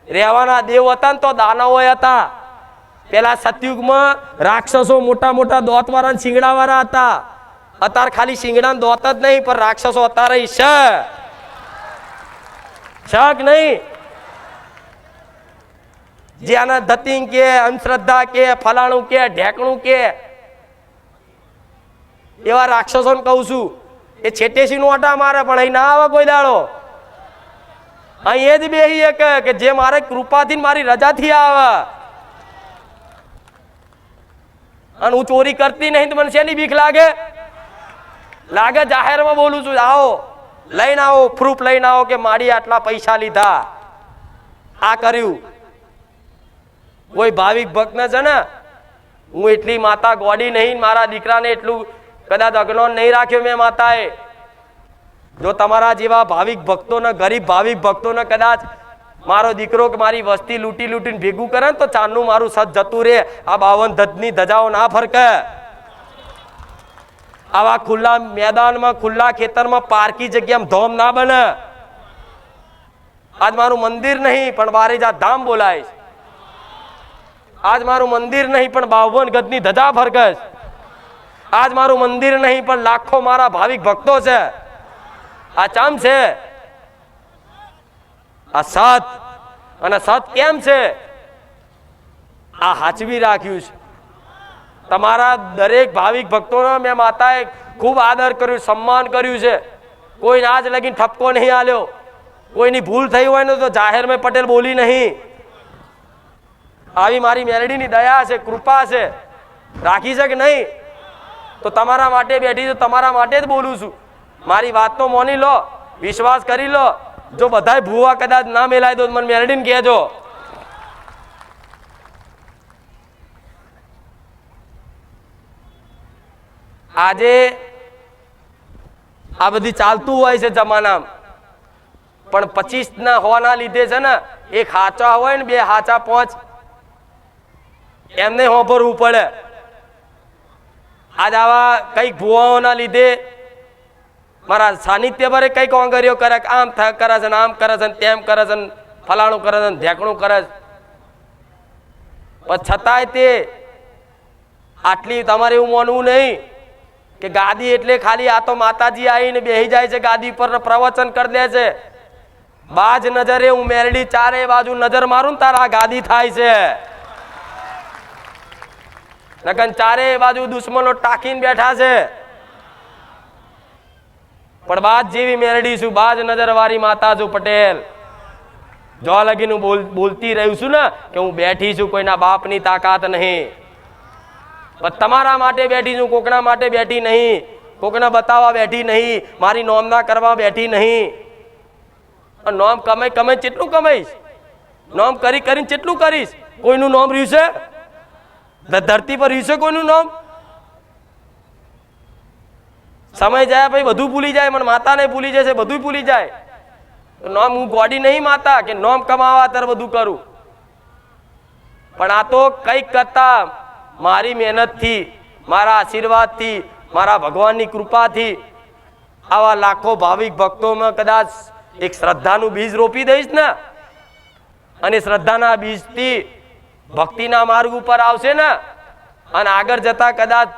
રહેવાના દેવ હતા ને તો દાનવો હતા. પેલા સતયુગમાં રાક્ષસો મોટા મોટા દોત વાળા શિંગડા વાળા હતા. અત્યારે ખાલી શિંગડા દોત જ નહીં, પણ રાક્ષસો અત્યારે શક નહીં. જે આના ધતિંગ કે, અંધશ્રદ્ધા કે, ફલાણું કે, ઢેકણું કે, એવા રાક્ષસોને કહું છું, એ છેટેસી નો આટા મારે પણ અહીં ના આવે કોઈ દાડો. અહીં એ જ બેહી કે જે મારે કૃપાથી મારી રજાથી આવે. અને હું ચોરી કરતી નહીં તો મને શેની બીક લાગે? લાગે જાહેરમાં બોલું છું, આવો લઈને આવો, પ્રૂફ લઈને આવો કે મારી આટલા પૈસા લીધા, આ કર્યું. કોઈ ભાવિક ભક્ત ને છે ને, હું એટલી માતા ગોડી નહીં, મારા દીકરાને એટલું કદાચ અજ્ઞાન નહીં રાખ્યો મેં માતાએ. જો તમારા જેવા ભાવિક ભક્તોને, ગરીબ ભાવિક ભક્તોને કદાચ મારો દીકરો કે મારી વસ્તી લૂંટી લૂંટીને ભેગું કરે ને તો ચાંદનું મારું સત જતું રે. આ 52 ધજની ધજાઓ ના ફરકે. આવા ખુલ્લા મેદાનમાં, ખુલ્લા ખેતરમાં, પાર્કી જગ્યામાં ધોમ ના બને. આજ મારું મંદિર નહીં પણ બારેજા ધામ બોલાય. આજ મારું મંદિર નહીં પણ 52 ગજની ધજા ફરકે. આજ મારું મંદિર નહીં પણ લાખો મારા ભાવિક ભક્તો છે. આ ચમ છે? આ સત. અને સત કેમ છે? આ હાચવી રાખ્યું છે. તમારા દરેક ભાવિક ભક્તોનો મેં માતાએ ખૂબ આદર કર્યું, સન્માન કર્યું છે. કોઈ આજ લગીને ઠપકો નહીં આલ્યો. કોઈની ભૂલ થઈ હોય ને તો જાહેરમાં પટેલ બોલી નહીં. આવી મારી મેલડીની દયા છે, કૃપા છે. રાખી છે કે નહીં? તો તમારા માટે બેઠી છું, તમારા માટે જ બોલું છું. મારી વાત તો માની લો, વિશ્વાસ કરી લો. જો બધાય ભૂવા કદાચ ના મેલાય તો મને મેલડીને કહેજો. આજે આ બધી ચાલતું હોય છે જમાનામાં, પણ 25 ના હોવાના લીધે છે ને, એક હાચા હોય ને, બે હાચા 5 એમને હોભરવું પડે. આજ આવા કઈક ભુવાઓના લીધે મારા સાનિધ્ય ભરે કઈક ઓંગરીઓ કરે, આમ કરે છે, આમ કરે છે, તેમ કરે છે, ફલાણું કરે છે, ઢેકણું કરે છે, પણ છતાંય તે આટલી તમારે એવું માનવું નહીં કે ગાદી એટલે ખાલી આ તો માતાજી આવીને બેસી જાય છે ગાદી પર પ્રવચન કરી દે છે. બાજ નજરે હું મેરડી ચારે બાજુ નજર મારું તારા ગાદી થાય છે. નકન ચારે બાજુ દુશ્મનો ટાંકીને બેઠા છે. પણ બાજ જેવી મેરડી છું, બાજ નજર વાળી માતા છું પટેલ. જો લગીન હું બોલતી રહ્યું છું ને કે હું બેઠી છું, કોઈના બાપની તાકાત નહીં. પણ તમારા માટે બેઠી છું, કોકના માટે બેઠી નહીં, કોકના બતાવવા બેઠી નહીં, મારી નોમના કરવા બેઠી નહીં. નોમ કમાઈ કમાઈ કેટલું કમાઈશ? નોમ કરી કરીને કેટલું કરીશ? કોઈનું નોમ રહ્યું છે? ધરતી પર રહ્યું છે કોઈનું નામ? સમય જાય ભાઈ બધું ભૂલી જાય, મને માતા ને ભૂલી જશે, બધું ભૂલી જાય. નોમ હું ગોડી નહીં માતા કે નોમ કમાવા ત્યારે બધું કરું. પણ આ તો કઈક કરતા મારી મહેનતથી, મારા આશીર્વાદથી, મારા ભગવાનની કૃપાથી આવા લાખો ભાવિક ભક્તોમાં કદાચ એક શ્રદ્ધાનું બીજ રોપી દઈશ ને, અને શ્રદ્ધાના બીજથી ભક્તિના માર્ગ ઉપર આવશે ને, અને આગળ જતા કદાચ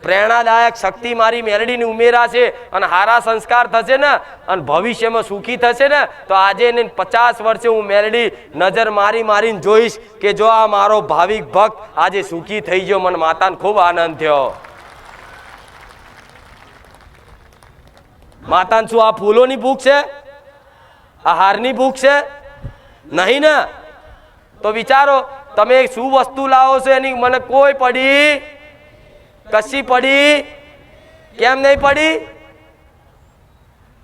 પ્રેરણાદાયક શક્તિ મારી મેરડીની ઉમેરાશે અને હારા સંસ્કાર થશે ને, અને ભવિષ્યમાં સુખી થશે ને, તો આજે 50 વર્ષે હું મેરડી નજર મારી મારીને જોઈશ કે જો આ મારો ભાવિક ભક્ત આજે સુખી થઈ ગયો. મને માતાને ખૂબ આનંદ થયો. માતાને શું આ ફૂલોની ભૂખ છે? આ હારની ભૂખ છે? નહીં ને. તો વિચારો તમે શું વસ્તુ લાવો છો એની મને કોઈ પડી? કશી પડી? કેમ નહીં પડી?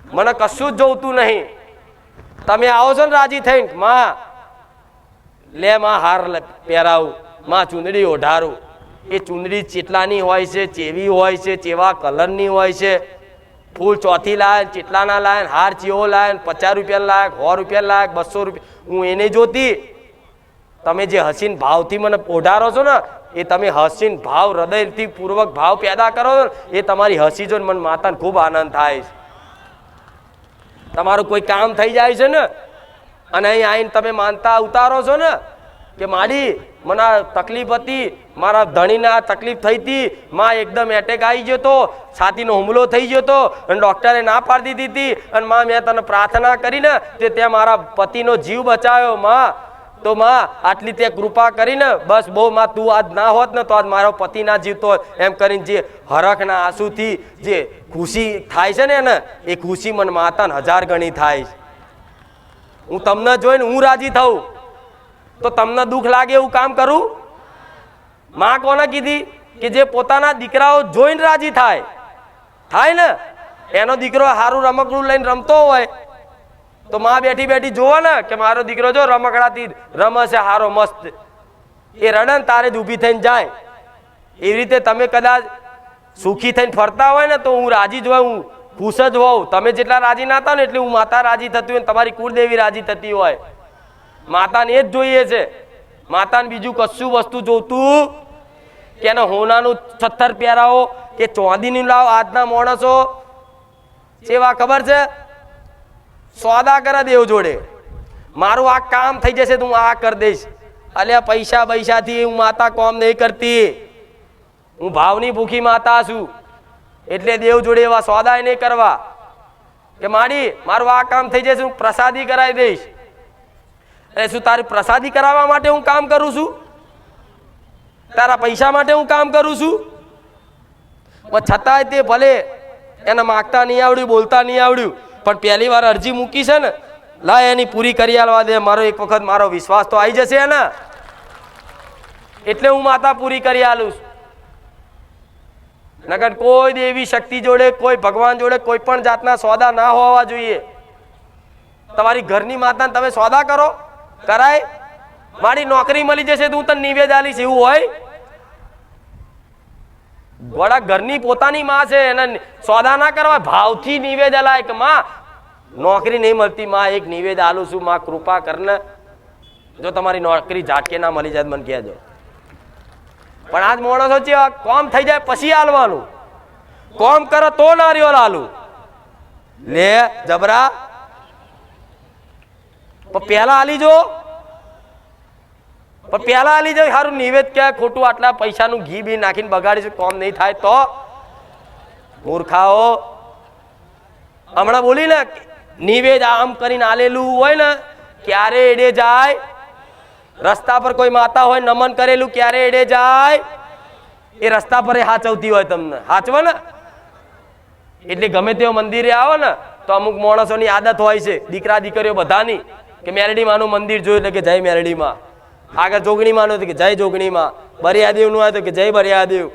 મને કશું જ જોતું નહીં. તમે આવો છો ને રાજી થઈને, માં લે માં હાર પહેરાવું, માં ચૂંદડી ઓઢારું. એ ચૂંદડી ચેટલાની હોય છે, ચેવી હોય છે, ચેવા કલરની હોય છે, ફૂલ ચોથી લાય, ચેટલાના લાય, હાર ચેવો લાય, 50 રૂપિયા લાયક, 100 રૂપિયા લાયક, 200 રૂપિયા, હું એને જોતી. તમે જે હસીન ભાવથી મને ઓઢારો છો ને, એ તમે હસીન ભાવ હૃદયથી પૂર્વક ભાવ પેદા કરો છો ને, એ તમારી હસી જો મને માતાને ખૂબ આનંદ થાય છે. તમારું કોઈ કામ થઈ જાય છે ને, અને અહીં આવીને તમે માનતા ઉતારો છો ને કે માડી મને તકલીફ હતી, મારા ધણીને આ તકલીફ થઈ હતી, માં એકદમ એટેક આવી ગયો તો, છાતીનો હુમલો થઈ ગયો તો, અને ડોક્ટરે ના પાડી દીધી હતી, અને માં મેં તને પ્રાર્થના કરીને તે ત્યાં મારા પતિનો જીવ બચાવ્યો. માં તો માં આટલી તે કૃપા કરીને બસ બહુ માં તું આજ ના હોત ને તો આજ મારો પતિ ના જીવતો. એમ કરીને જે હરખના આંસુથી જે ખુશી થાય છે ને, એ ખુશી મને માતાને 1000 ગણી થાય. હું તમને જોઈને હું રાજી થઉં તો તમને દુઃખ લાગે એવું કામ કરું? માં કોને કીધી કે જે પોતાના દીકરાઓ જોઈને રાજી થાય ને. એનો દીકરો સારું રમકડું લઈને રમતો હોય તો માં બેઠી બેઠી જોવે ને કે મારો દીકરો જો રમકડાથી રમે છે હારો મસ્ત, એ રડન તારે જ ઊભી થઈને જાય. એવી રીતે તમે કદાચ સુખી થઈને ફરતા હોય ને તો હું રાજી જ હોય, હું ખુશ જ હોઉં. તમે જેટલા રાજી ના હતા ને એટલે હું માતા રાજી થતી હોય, તમારી કુળદેવી રાજી થતી હોય. માતાને એ જ જોઈએ છે. માતાને બીજું કશું વસ્તુ જોતું કે એને હોનાનું 76 પહેરાવો કે ચોંદીનું લાવો. આજના માણસો સેવા ખબર છે, સોદા કરે દેવ જોડે, મારું આ કામ થઈ જશે તો હું આ કરી દઈશ. અલ્યા પૈસા પૈસાથી હું માતા કામ નહીં કરતી. હું ભાવની ભૂખી માતા છું, એટલે દેવ જોડે એવા સોદા નહીં કરવા કે માડી મારું આ કામ થઈ જશે હું પ્રસાદી કરાવી દઈશ. અરે શું તારી પ્રસાદી કરાવવા માટે હું કામ કરું છું? તારા પૈસા માટે હું કામ કરું છું? પણ છતાંય તે ભલે એને માગતા નહીં આવડ્યું, બોલતા નહીં આવડ્યું, પણ પહેલી વાર અરજી મૂકી છે ને, લા એની પૂરી કરી આલવા દે. મારો એક વખત મારો વિશ્વાસ તો આવી જશે ને, એટલે હું માતા પૂરી કરી આલું છું. નકર કોઈ દેવી શક્તિ જોડે, કોઈ ભગવાન જોડે કોઈ પણ જાતના સોદા ના હોવા જોઈએ. તમારી ઘરની માતાને તમે સોદા કરો? કરાય? મારી નોકરી મળી જશે તો હું તને નિવેદ આલીશ એવું હોય? ગોળા ઘરની પોતાની માં છે, એને સોદા ના કરવા, ભાવથી નિવેદ આલાય કે માં નોકરી નહીં મળતી, માં એક નિવેદ આલું છું, માં કૃપા કરને. જો તમારી નોકરી ઝાટકે ના મળી જાય મને કહેજો. પણ આજ માણસો છે કોમ થઈ જાય પછી હાલવાનું, કોમ કરો તો નારિયેળ હાલું લે જબરા, પેલા હાલી જો, પણ પેલા હાલી જાય સારું નિવેદ કે ખોટું આટલા પૈસાનું ઘી બી નાખીને બગાડીશું, કોમ નહીં થાય તો મૂર્ખાઓ. હમણાં બોલી ને નિવેદ આમ કરીને આલેલું હોય ને ક્યારે એડે જાય, રસ્તા પર કોઈ માતા હોય નમન કરેલું ક્યારે એડે જાય, એ રસ્તા પર હાચવતી હોય તમને, હાચવે ને. એટલે ગમે તેવો મંદિરે આવો ને તો અમુક માણસોની આદત હોય છે, દીકરા દીકરીઓ બધાની, કે મેરડીમાં નું મંદિર જોયું એટલે કે જય મેરડીમાં, આગળ જોગણીમાં નું કે જય જોગણીમાં, બરિયાદેવ નું હોય તો કે જય બરિયાદેવ,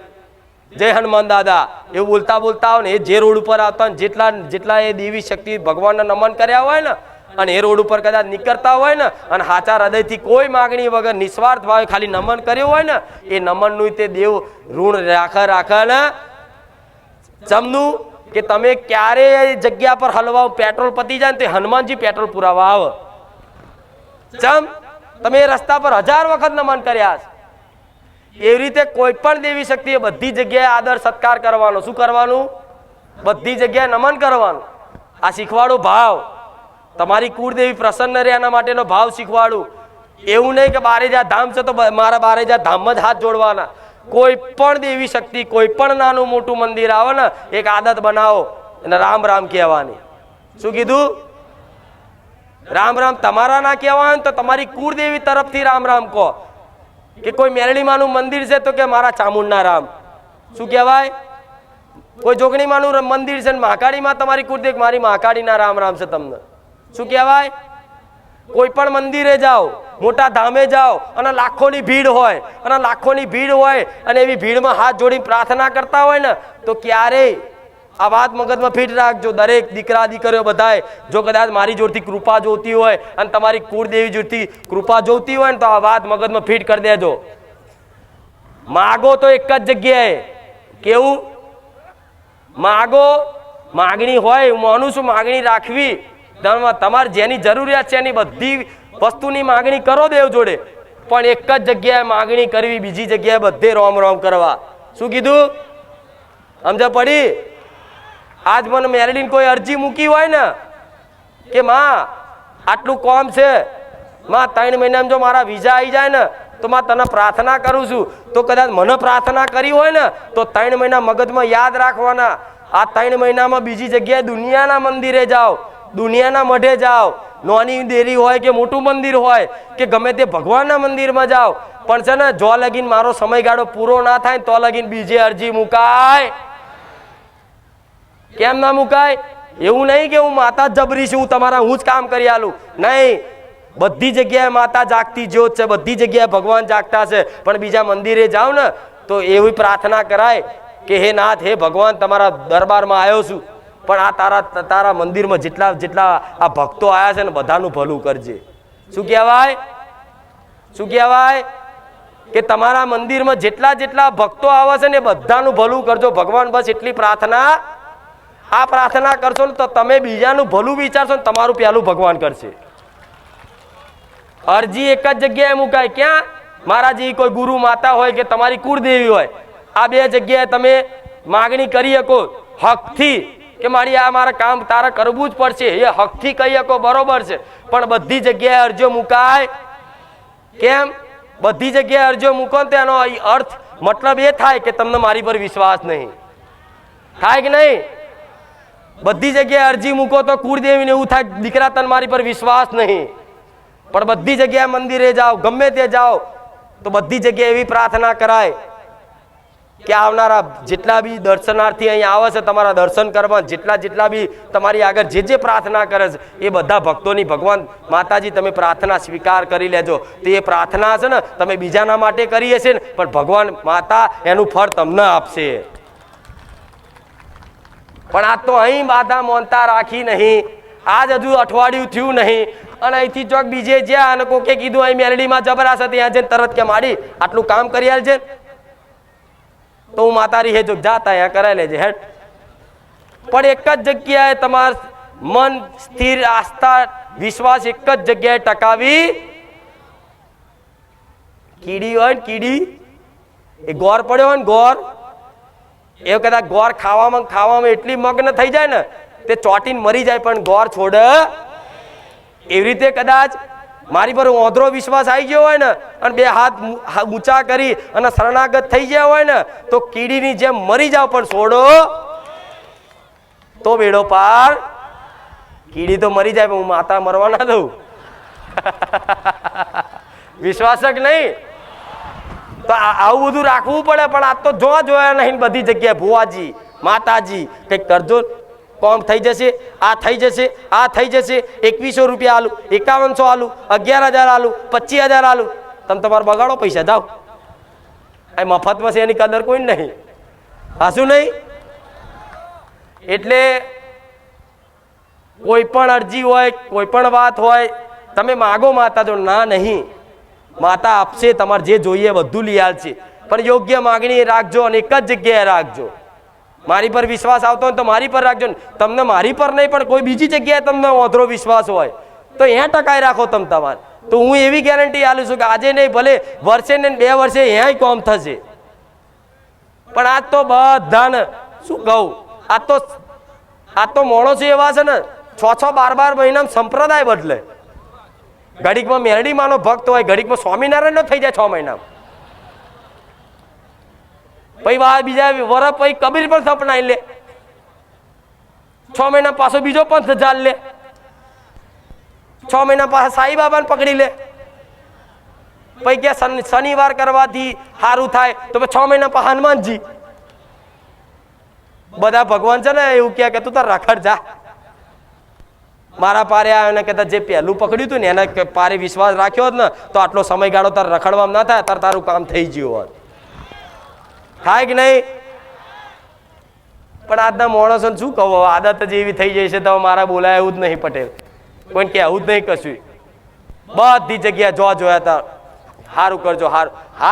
જય હનુમાન દાદા, એવું બોલતા બોલતા હોય ને એ જે રોડ ઉપર આવતા હોય જેટલા જેટલા એ દેવી શક્તિ ભગવાનને નમન કર્યા હોય ને અને એ રોડ ઉપર કદાચ નીકળતા હોય ને અને સાચા હૃદયથી કોઈ માગણી વગર નિસ્વાર્થ ભાવે ખાલી નમન કર્યું હોય ને એ નમનનું તે દેવ ઋણ રાખે ને જમનું કે તમે ક્યારે જગ્યા પર હલવાઓ પેટ્રોલ પતી જાય ને તો હનુમાનજી પેટ્રોલ પુરાવા આવે. જમ તમે રસ્તા પર 1000 વખત નમન કર્યા છે. એવી રીતે કોઈ પણ દેવી શક્તિએ બધી જગ્યાએ આદર સત્કાર કરવાનો. શું કરવાનું? બધી જગ્યાએ નમન કરવાનું. આ શીખવાડું ભાવ, તમારી કુળદેવી પ્રસન્ન રહે એના માટેનો ભાવ શીખવાડું. એવું નહીં કે બારેજા ધામ છે તો મારા બારેજા ધામમાં જ હાથ જોડવાના. કોઈ પણ દેવી શક્તિ, કોઈ પણ નાનું મોટું મંદિર આવે ને એક આદત બનાવો અને રામ રામ કહેવાની. શું કીધું? રામ રામ તમારા ના કહેવાય તો તમારી કુળદેવી તરફથી રામ રામ કહો. કે કોઈ મેરડીમાનું મંદિર છે તો કે મારા ચામુંડના રામ. શું કહેવાય? કોઈ જોગણીમાનું મંદિર છે મહાકાળીમાં તમારી કુળદેવી, મારી મહાકાળીના રામ રામ છે તમને. શું કહેવાય? કોઈ પણ મંદિરે જાઓ, મોટા ધામે જાઓ અને લાખોની ભીડ હોય અને લાખોની ભીડ હોય અને એવી ભીડમાં હાથ જોડીને પ્રાર્થના કરતા હોય ને તો ક્યારેય આ વાત મગજમાં ફિટ રાખજો. દરેક દીકરા દીકરીઓ બધાએ જો કદાચ મારી જોડથી કૃપા જોતી હોય અને તમારી કુળદેવી જોડથી કૃપા જોતી હોય ને તો આ વાત મગજમાં ફિટ કરી દેજો. માગો તો એક જ જગ્યાએ. કેવું માગો? માગણી હોય હું માનું છું, માગણી રાખવી. તમારે જેની જરૂરિયાત છે એની બધી વસ્તુની માગણી કરો દેવ જોડે, પણ એક જ જગ્યાએ માગણી કરવી, બીજી જગ્યાએ બધે રોમ રોમ કરવા. શું કીધું? સમજ પડી? આજ મને મેરડીને કોઈ અરજી મૂકી હોય ને કે માં આટલું કોમ છે, માં 3 મહિનામાં જો મારા વિઝા આવી જાય ને તો માં તને પ્રાર્થના કરું છું, તો કદાચ મને પ્રાર્થના કરી હોય ને તો 3 મહિના મગજમાં યાદ રાખવાના. આ 3 મહિનામાં બીજી જગ્યાએ દુનિયાના મંદિરે જાઓ, દુનિયાના મઢે જાઓ, નાની દેરી હોય કે મોટું મંદિર હોય કે ગમે તે ભગવાનના મંદિરમાં જાઓ, પણ છે ને જો લગીન મારો સમયગાળો પૂરો ના થાય તો લગીન બીજે અરજી મુકાય. કેમ ના મુકાય? એવું નહીં કે હું માતા જબરી છું, હું જ કામ કરી આલું. નહીં, બધી જગ્યાએ માતા જાગતી જ્યોત છે, બધી જગ્યાએ ભગવાન જાગતા છે, પણ બીજા મંદિરે જાઓ ને તો એવી પ્રાર્થના કરાય કે હે નાથ, હે ભગવાન, તમારા દરબારમાં આવ્યો છું, પણ આ તારા મંદિરમાં જેટલા આ ભક્તો આવ્યા છે ને બધાનું ભલું કરજે. શું કહેવાય? શું કહેવાય? કે તમારા મંદિરમાં જેટલા ભક્તો આવે છે ને બધાનું ભલું કરજો ભગવાન. બસ એટલી પ્રાર્થના. આ પ્રાર્થના કરશો ને તો તમે બીજાનું ભલું વિચારશો ને તમારું પહેલું ભગવાન કરશે. અરજી એક જ જગ્યાએ મુકાય. ક્યાં? મારા જેવી કોઈ ગુરુ માતા હોય કે તમારી કુળદેવી હોય, આ બે જગ્યાએ તમે માગણી કરી શકો હકથી કે મારી આ મારા કામ તારા કરવું જ પડશે, એ હકથી કહી શકો, બરોબર છે. પણ બધી જગ્યાએ અરજીઓ મુકાય કેમ? બધી જગ્યાએ અરજીઓ મૂકો તો એનો અર્થ મતલબ એ થાય કે તમને મારી પર વિશ્વાસ નહીં. થાય કે નહીં? બધી જગ્યાએ અરજી મૂકો તો કુળદેવીને એવું થાય દીકરા તને મારી પર વિશ્વાસ નહીં. પણ બધી જગ્યાએ મંદિરે જાઓ, ગમે તે જાઓ તો બધી જગ્યાએ એવી પ્રાર્થના કરાય કે આવનારા જેટલા બી દર્શનાર્થી અહીંયા આવે છે તમારા દર્શન કરવા, જેટલા બી તમારી આગળ જે પ્રાર્થના કરે છે એ બધા ભક્તોની ભગવાન માતાજી તમે પ્રાર્થના સ્વીકાર કરી લેજો. તો એ પ્રાર્થના છે ને તમે બીજાના માટે કરીએ છીએ ને પણ ભગવાન માતા એનું ફળ તમને આપશે. પણ આ તો અહીં બાધા મોનતા રાખી નહીં. આજ હજુ અઠવાડિયું થયું નહીં અને અહીંથી ચોક બીજે જ્યાં અને કોકે કીધું અહીં મેરડીમાં જબરાશ ત્યાં જઈને તરત કે માડી આટલું કામ કરી આલજે, તો હું માતા રહી જો જાતા અહીંયા કરાવી લેજે હેડ. પણ એક જ જગ્યાએ તમાર મન સ્થિર, આસ્થા, વિશ્વાસ એક જ જગ્યાએ ટકાવી. કીડી હોય ને કીડી, એ ગોર પડ્યો હોય ને ગોર, એ કદાચ ગોર ખાવામાં એટલી મગ્ન થઈ જાય ને તે ચોટીને મરી જાય પણ ગોર છોડે. એવી રીતે કદાચ મારી પર ઓધરો વિશ્વાસ આવી ગયો હોય ને અને બે હાથ ઊંચા કરી અને શરણાગત થઈ ગયા હોય ને તો કીડીની જેમ મરી જાવ પણ છોડો તો બેડો પાર. કીડી તો મરી જાય પણ હું માતા મરવા ના દઉં. વિશ્વાસ જ નહીં તો આવું બધું રાખવું પડે. પણ આ તો જોયા નહીં બધી જગ્યાએ. ભુવાજી માતાજી કંઈક કરજો, કોમ થઈ જશે, આ થઈ જશે, આ થઈ જશે, 2100 રૂપિયા આલું, 5100 આલું, 11,000 આલું, 25,000 આલું. તમે તમારે બગાડો પૈસા, જાઓ. આ મફતમાં છે એની કદર કોઈ નહીં. હાશું નહીં? એટલે કોઈ પણ અરજી હોય, કોઈ પણ વાત હોય, તમે માગો માતા જો ના નહીં. માતા આપશે, તમારે જે જોઈએ બધું લઈ આવશે. પણ યોગ્ય માગણી રાખજો અને એક જ જગ્યાએ રાખજો. મારી પર વિશ્વાસ આવતો હોય તો મારી પર રાખજો. તમને મારી પર નહીં પણ કોઈ બીજી જગ્યાએ તમને ઓધરો વિશ્વાસ હોય તો અહીંયા ટકાઈ રાખો તમે તમારે. તો હું એવી ગેરંટી આલું છું કે આજે નહીં ભલે વર્ષે ને 2 વર્ષે અહીંયા કોમ થશે. પણ આજ તો બધાને શું કહું, આ તો માણસો એવા છે ને 6-12 મહિનામાં સંપ્રદાય બદલે. ઘડીકમાં મેરડી માનો ભક્ત હોય, ઘડીકમાં સ્વામિનારાયણ નો થઈ જાય 6 મહિનામાં. પછી બીજા વરસ પછી કબીર પણ સપનાઈ લે, 6 મહિના પાછો બીજો પંથ ચાલ લે, 6 મહિના પાછા સાઈ બાબાને પકડી લે. પછી કે શનિવાર કરવાથી સારું થાય તો 6 મહિના પાછા હનુમાનજી. બધા ભગવાન છે ને એવું કે તું તાર રખડ જા. મારા પારે આવ્યા કહેતા જે પહેલું પકડ્યું હતું ને એના પારે વિશ્વાસ રાખ્યો હોત ને તો આટલો સમયગાળો તાર રખડવામાં ના થાય, તારું કામ થઈ ગયું હોત. થાય કે નહીં? પણ આજના માણસોને શું કહો, આદત જ એવી થઈ જાય છે તો મારા બોલાય એવું જ નહીં. પટેલ કોઈને કહેવું જ નહીં કશું. બધી જગ્યાએ જોયા હતા સારું કરજો,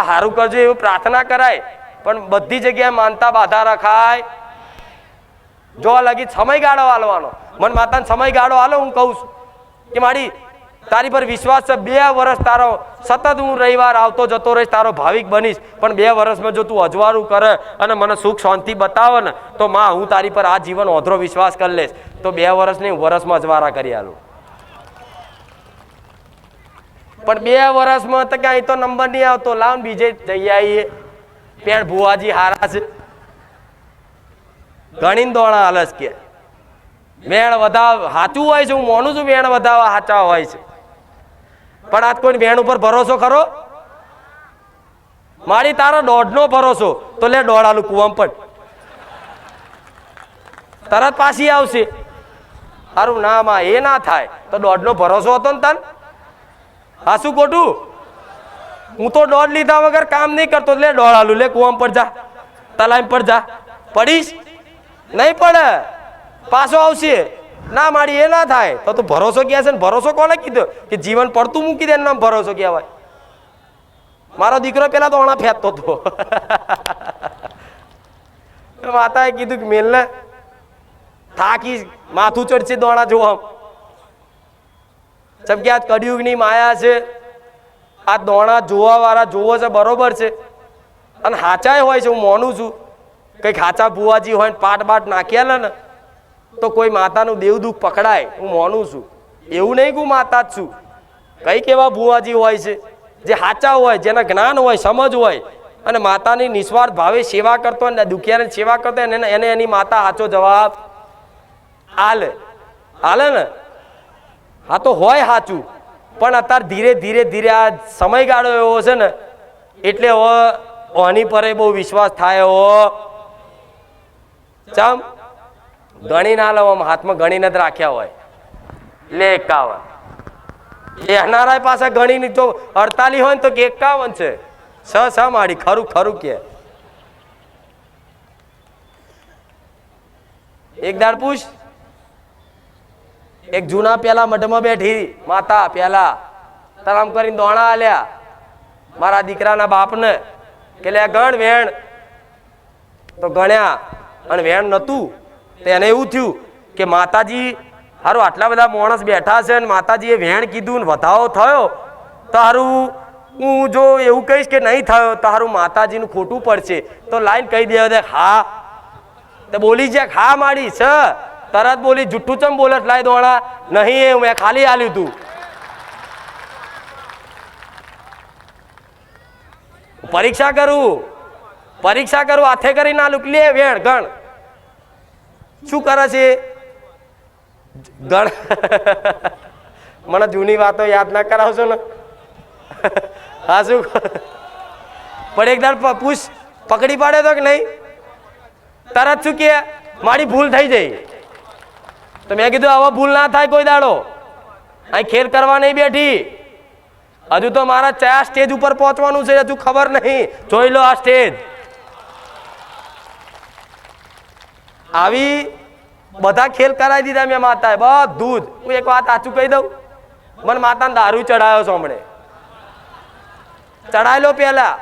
સારું કરજો એવું પ્રાર્થના કરાય પણ બધી જગ્યાએ માનતા બાધા રખાય. જો લગી સમયગાળો હાલવાનો, મન માતાને સમયગાળો હાલો. હું કહું છું કે મારી તારી પર વિશ્વાસ છે, 2 વર્ષ તારો સતત હું રવિવાર આવતો જતો રહીશ, તારો ભાવિક બનીશ. પણ 2 વર્ષમાં જો તું અજવાળું કરે અને મને સુખ શાંતિ બતાવે ને તો માં હું તારી પર આ જીવન ઓધરો વિશ્વાસ કરી લઈશ. તો 2 વર્ષ નહીં, વર્ષમાં અજવાળા કરી આલું. પણ 2 વર્ષમાં તો ક્યાંય તો નંબર નહીં આવતો. લાવ બીજે જઈ આવીએ. પેણ ભુવાજી હારા છે, ગણીને દોણા હાલસ કે વેણ વધાવ સાચું હોય છે. હું માનું છું વેણ વધાવા સાચા હોય છે. પણ આજ કોઈ વેણ ઉપર ભરોસો ખરો? મારી તારો 1.5નો ભરોસો તો લે 1.5 આલું કુવામ પડ, તરત પાછી આવશે. સારું ના માં એ ના થાય તો 1.5નો ભરોસો હતો ને તન. હા શું ખોટું? હું તો 1.5 લીધા વગર કામ નહીં કરતો. લે 1.5 આલું, લે કુવામ પર જા, તલાઈમ પર જા. પડીશ નહીં પડે, પાછો આવશે. ના મારી એ ના થાય તો તું ભરોસો ક્યાં છે ને? ભરોસો કોને કીધો કે જીવન પડતું મૂકી દે નામ ભરોસો કહેવાય? મારો દીકરો પેલા દોણા ફેંકતો હતો. માતાએ કીધું કે મેલને થાકી માથું ચડશે દોણા જોવા. જેમ કે આ કળિયુગની માયા છે. આ દોણા જોવા વાળા જોવો છે બરોબર છે અને હાચાય હોય છે. હું માનું છું કંઈક હાચા ભુવાજી હોય ને પાટ બાટ નાખ્યા ને તો કોઈ માતાનું દેવ દુઃખ પકડાય. હું માનું છું. એવું નહીં કે હું માતા જ છું. કંઈક એવા ભુવાજી હોય છે જે હાચા હોય, જેના જ્ઞાન હોય, સમજ હોય અને માતાની નિસ્વાર્થ ભાવે સેવા કરતો હોય ને દુખિયાની સેવા કરતો હોય એને એની માતા સાચો જવાબ હાલે ને. હા તો હોય સાચું. પણ અત્યારે ધીરે ધીરે આ સમયગાળો એવો છે ને એટલે આની પર બહુ વિશ્વાસ થાય. ચમ ગણી ના લો, હાથમાં ગણીને જ રાખ્યા હોય. લે 51 એનારા પાસે ગણીની તો 48 હોય ને તો 51 છે. સ માડી ખરું કે એક દાડ પૂછ. એક જૂના પેલા મઢમાં બેઠી માતા પેલા તરામ કરીને દોણા આલ્યા મારા દીકરાના બાપને કે લે ગણ વેણ. તો ગણ્યા અને વેણ નતું. તો એને એવું થયું કે માતાજી હારું આટલા બધા માણસ બેઠા છે ને માતાજીએ વેણ કીધું ને વધાવો થયો તો હારું હું જો એવું કહીશ કે નહીં થયો તારું માતાજીનું ખોટું પડશે તો લાઈન કહી દેવા દે હા તો બોલી જાય હા માડી છે તરત બોલી જુઠ્ઠું ચમ બોલત લાય દોણા નહીં એ મેં ખાલી આલ્યું તું પરીક્ષા કરું હાથે કરી ના લુક લે વેણ ગણ શું કરે છે ગણ મને જૂની વાતો યાદ ના કરાવશો ને હા શું પણ એક દાડ પૂછ પકડી પાડે તો કે નહીં તરત શું કે મારી ભૂલ થઈ જઈ તો મેં કીધું હવે ભૂલ ના થાય કોઈ દાડો અહીં ખેલ કરવા નહીં બેઠી હજુ તો મારા ચયા સ્ટેજ ઉપર પહોંચવાનું છે હજુ ખબર નહીં જોઈ લો આ સ્ટેજ આવી બધા ખેલ કરાવી દીધા મેં માતાએ બધું જ હું એક વાત સાચું કહી દઉં મને માતાને દારૂ ચડાયો છો હમણે ચડાયેલો પેલા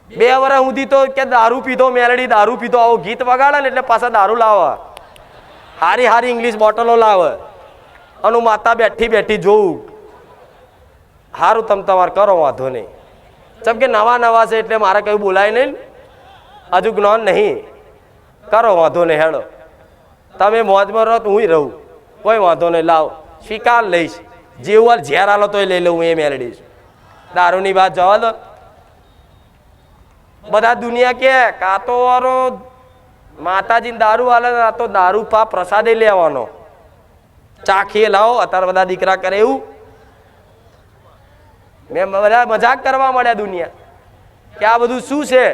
2 વર્ષ સુધી તો કે દારૂ પીધો મેલડી દારૂ પીધો આવો ગીત વગાડે ને એટલે પાછા દારૂ લાવે હારી હારી ઇંગ્લિશ બોટલો લાવે અને હું માતા બેઠી જોઉં સારું તમે તમારે કરો વાંધો નહીં ચમ કે નવા છે એટલે મારે કયું બોલાય નહીં હજુ જ્ઞાન નહીં કરો વાંધો નહીં હેડો તમે મોજમાં રહો તો હું રહું કોઈ વાંધો નહીં લાવ સ્વીકાર લઈશ જેવું ઝેર આલો તો લઈ લઉં એ મેળવીશ દારૂની વાત જવા દો બધા દુનિયા કે કાતો વારો માતાજીને દારૂ આલે આ તો દારૂ પા પ્રસાદે લેવાનો ચાખીએ લાવો અત્યારે બધા દીકરા કરે એવું મેં બધા મજાક કરવા મળ્યા દુનિયા કે આ બધું શું છે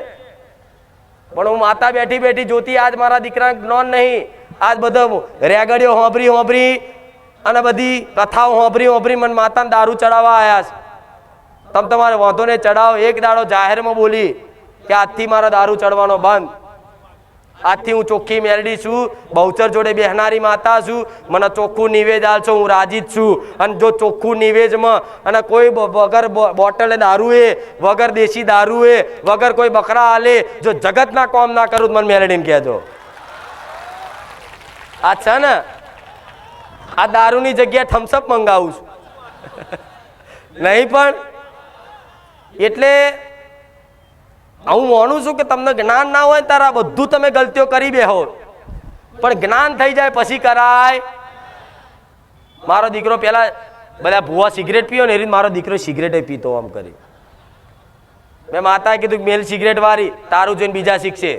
પણ હું માતા બેઠી જોતી આજ મારા દીકરા જ્ઞાન નહીં આજ બધો રેગડીઓ હોંભરી અને બધી કથાઓ હોંભરી મને માતાને દારૂ ચડાવવા આવ્યા છે તમે તમારે વાંધો ને ચડાવો એક દાડો જાહેરમાં બોલી કે આજથી મારા દારૂ ચડવાનો બંધ આજથી હું ચોખ્ખી મેરડી છું બહુચર જોડે બેહનારી માતા છું મને ચોખ્ખું નિવેદ આલશો હું રાજી જ છું અને જો ચોખ્ખું નિવેદમાં અને કોઈ વગર બોટલે દારૂ વગર દેશી દારૂ વગર કોઈ બકરા આલે જો જગતના કામ ના કરું મને મેરડીને કહેજો આ છે ને આ દારૂની જગ્યાએ થમ્સઅપ મંગાવું છું નહીં પણ એટલે હું માનું છું કે તમને જ્ઞાન ના હોય તારા બધું તમે ગલતીઓ કરી બેહો પણ જ્ઞાન થઈ જાય પછી કરાય મારો દીકરો પેલા બધા ભૂવા સિગરેટ પીઓ ને એ રીતે મારો દીકરો સિગરેટ પીતો આમ કરી મેં માતાએ કીધું મેલ સિગરેટ વાળી તારું જોઈને બીજા શીખશે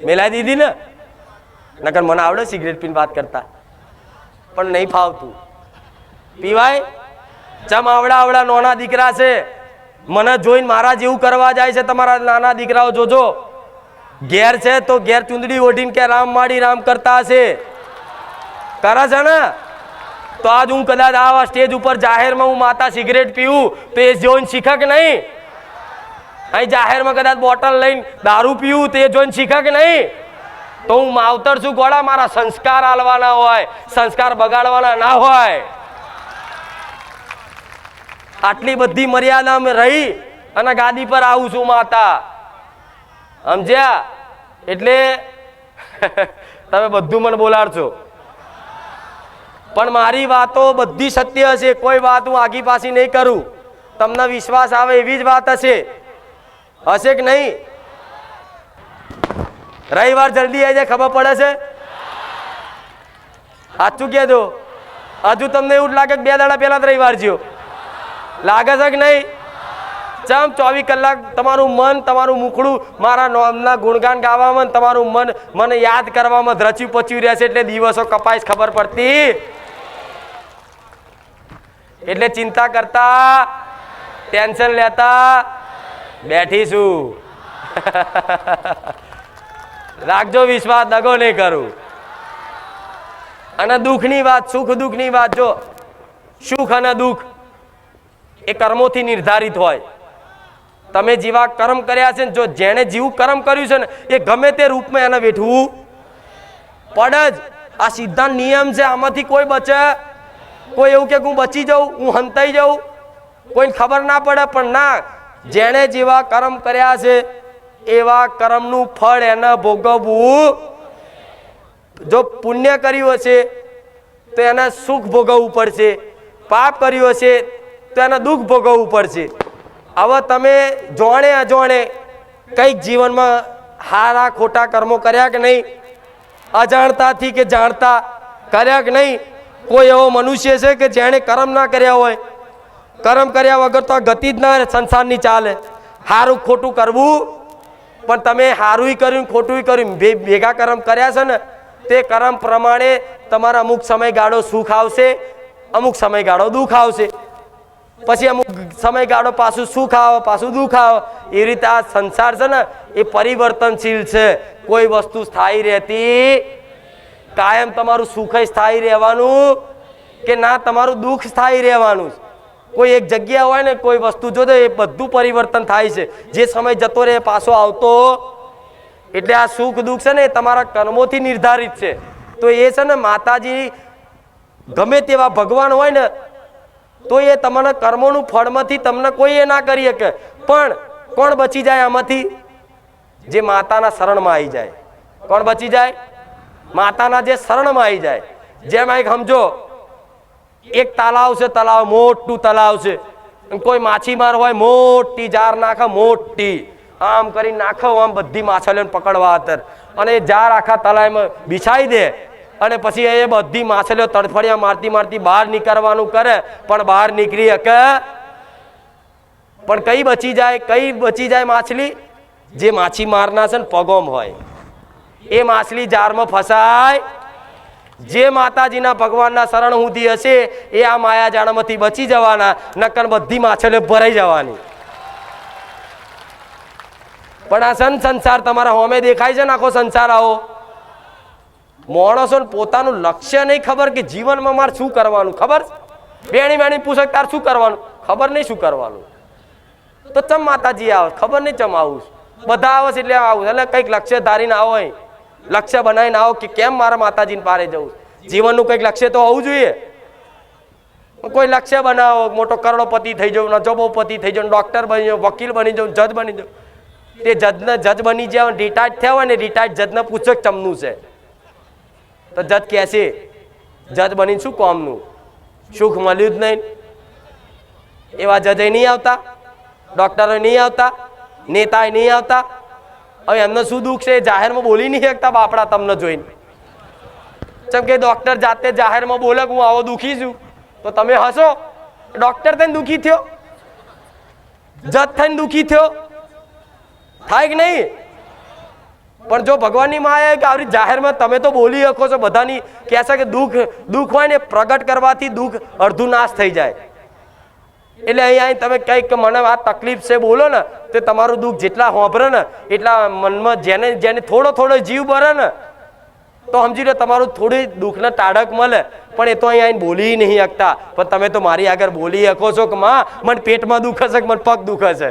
મેલાઈ દીધી ને નકર મને આવડે સિગરેટ પીને વાત કરતા પણ નહીં ફાવતું પીવાય ચમ આવડા નાના દીકરા છે મને જોઈને મારા જેવું કરવા જાય છે તમારા નાના દીકરાઓ જોજો ઘેર છે તો ઘેર ચૂંદડી ઓઢીને કે રામ માડી રામ કરતા હશે કરે છે ને તો આજ હું કદાચ આવા સ્ટેજ ઉપર જાહેરમાં હું માતા સિગરેટ પીવું તો એ જોઈને શીખે કે નહીં અહીં જાહેરમાં કદાચ બોટલ લઈને દારૂ પીવું તો એ જોઈને શીખે કે નહીં તો હું માવતર છું ગોળા મારા સંસ્કાર આલવાના હોય સંસ્કાર બગાડવાના ના હોય આટલી બધી મર્યાદા રહી અને ગાદી પર આવું છું માતા સમજ્યા એટલે તમે બધું મને બોલાડશો પણ મારી વાતો બધી સત્ય હશે કોઈ વાત હું આગી પાછી નહીં કરું તમને વિશ્વાસ આવે એવી જ વાત હશે કે નહીં રવિવાર જલ્દી આવી જાય ખબર પડે છે સાચું કહેજો હજુ તમને એવું લાગે કે 2 દાડા પહેલા જ રવિવાર જ્યો લાગે છે કે નહીં ચમ 24 કલાક તમારું મન તમારું મુખડું મારા નામના ગુણગાન ગાવામાં તમારું મન મને યાદ કરવામાં ધ્રચ્યું પચ્યું રહેશે એટલે દિવસો કપાઈશ ખબર પડતી એટલે ચિંતા કરતા ટેન્શન લેતા બેઠીશું રાખજો વિશ્વાસ દગો નહીં કરું અને દુઃખની વાત સુખ દુઃખની વાત જો સુખ અને દુઃખ એ કર્મોથી નિર્ધારિત હોય તમે જેવા કર્મ કર્યા છે જો જેણે જેવું કર્મ કર્યું છે ને એ ગમે તે રૂપમાં એને વેઠવું પડે જ આ સિદ્ધાંત નિયમ છે આમાંથી કોઈ બચે કોઈ એવું કે હું બચી જાઉં હું હંતાઈ જાઉં કોઈને ખબર ના પડે પણ ના જેણે જેવા કર્મ કર્યા છે એવા કર્મનું ફળ એને ભોગવવું જો પુણ્ય કર્યું હશે તો એને સુખ ભોગવવું પડશે પાપ કર્યું હશે તો એને દુઃખ ભોગવવું પડશે. હવે તમે જોણે અજોણે કંઈક જીવનમાં હારા ખોટા કર્મો કર્યા કે નહીં, અજાણતાથી કે જાણતા કર્યા કે નહીં? કોઈ એવો મનુષ્ય છે કે જેણે કર્મ ના કર્યા હોય? કર્મ કર્યા વગર તો આ ગતિ જ ના સંસારની ચાલે. સારું ખોટું કરવું, પણ તમે સારું કર્યું ખોટું કર્યું ભેગા કર્મ કર્યા છે ને, તે કર્મ પ્રમાણે તમારા અમુક સમયગાળો સુખ આવશે, અમુક સમયગાળો દુઃખ આવશે, પછી અમુક સમયગાળો પાછું સુખ આવે પાછું દુઃખ આવે. એ રીતે આ સંસાર છે ને એ પરિવર્તનશીલ છે. કોઈ વસ્તુ સ્થાયી રહેતી કાયમ તમારું સુખ સ્થાયી રહેવાનું કે ના તમારું દુઃખ સ્થાયી રહેવાનું? કોઈ એક જગ્યા હોય ને કોઈ વસ્તુ જોતો એ બધું પરિવર્તન થાય છે. જે સમય જતો રહે પાછો આવતો. એટલે આ સુખ દુઃખ છે ને એ તમારા કર્મોથી નિર્ધારિત છે. તો એ છે ને માતાજી ગમે તેવા ભગવાન હોય ને તો એ તમારા કર્મોનું ફળમાંથી તમને કોઈ એ ના કરી શકે. પણ કોણ બચી જાય આમાંથી? જે માતાના શરણમાં આવી જાય. કોણ બચી જાય? માતાના જે શરણમાં આવી જાય. જેમ એક સમજો એક તલાવ છે, તલાવ મોટું તલાવ છે, કોઈ માછીમાર હોય મોટી જાર નાખે, મોટી આમ કરી નાખો, આમ બધી માછલીઓને પકડવા અત્યારે, અને એ જાર આખા તલાવમાં બિછાઈ દે, અને પછી એ બધી માછલીઓ તડફડિયા મારતી મારતી બહાર નીકળવાનું કરે, પણ બહાર નીકળી શકે? પણ કઈ બચી જાય? કઈ બચી જાય માછલી? જે માછીમારના છે ને પગોમ હોય એ માછલી જારમાં ફસાય. જે માતાજીના ભગવાનના શરણ સુધી હશે એ આ માયાજાળમાંથી બચી જવાના, નકર બધી માછલીઓ ભરાઈ જવાની. પણ આ સંસાર તમારા હોમે દેખાય છે ને, આખો સંસાર આવો માણસો પોતાનું લક્ષ્ય નહીં ખબર કે જીવનમાં મારે શું કરવાનું. ખબર બેણી બેણી પૂછે તાર શું કરવાનું? ખબર નહીં શું કરવાનું. તો ચમ માતાજી આવે? ખબર નહીં ચમ આવું. બધા આવે છે એટલે આવું, એટલે કંઈક લક્ષ્ય ધારીને આવો, લક્ષ્ય બનાવીને આવો કે કેમ મારા માતાજીને પારે જવું. જીવનનું કંઈક લક્ષ્ય તો હોવું જોઈએ. કોઈ લક્ષ્ય બનાવો, મોટો કરોડોપતિ થઈ જાઉં, નજોબોપતિ થઈ જાઉં, ડોક્ટર બની જાઉં, વકીલ બની જાઉં, જજ બની જાઉં. તે જજ બની જાય, રિટાયર્ડ થયા હોય ને, રિટાયર્ડ જજને પૂછો ચમનું છે તો જજ કહેશે જજ બની શું કોમનું? સુખ મળ્યું જ નહીં. એવા જજ નહીં આવતા, ડોક્ટરો નહીં આવતા, નેતા નહીં આવતા. હવે એમને શું દુઃખ છે? જાહેરમાં બોલી નહીં શકતા બાપડા તમને જોઈને. જેમ કે ડોક્ટર જાતે જાહેરમાં બોલે હું આવો દુઃખી છું, તો તમે હસો. ડોક્ટર થઈને દુઃખી થયો, જજ થઈને દુઃખી થયો, થાય કે નહીં? પણ જો ભગવાનની માયા કે આવી જાહેરમાં તમે તો બોલી શકો છો, બધાની કહેશે કે દુઃખ હોય ને પ્રગટ કરવાથી દુઃખ અડધું નાશ થઈ જાય. એટલે અહીંયા તમે કંઈક મને આ તકલીફ છે બોલો ને, તે તમારું દુઃખ જેટલા હોંભરે ને એટલા મનમાં જેને થોડો જીવ ભરે ને તો સમજી લો તમારું થોડી દુઃખને ટાળક મળે. પણ એ તો અહીંયા બોલી નહીં શકતા. પણ તમે તો મારી આગળ બોલી શકો છો કે માં મને પેટમાં દુખે છે કે મને પગ દુખે છે,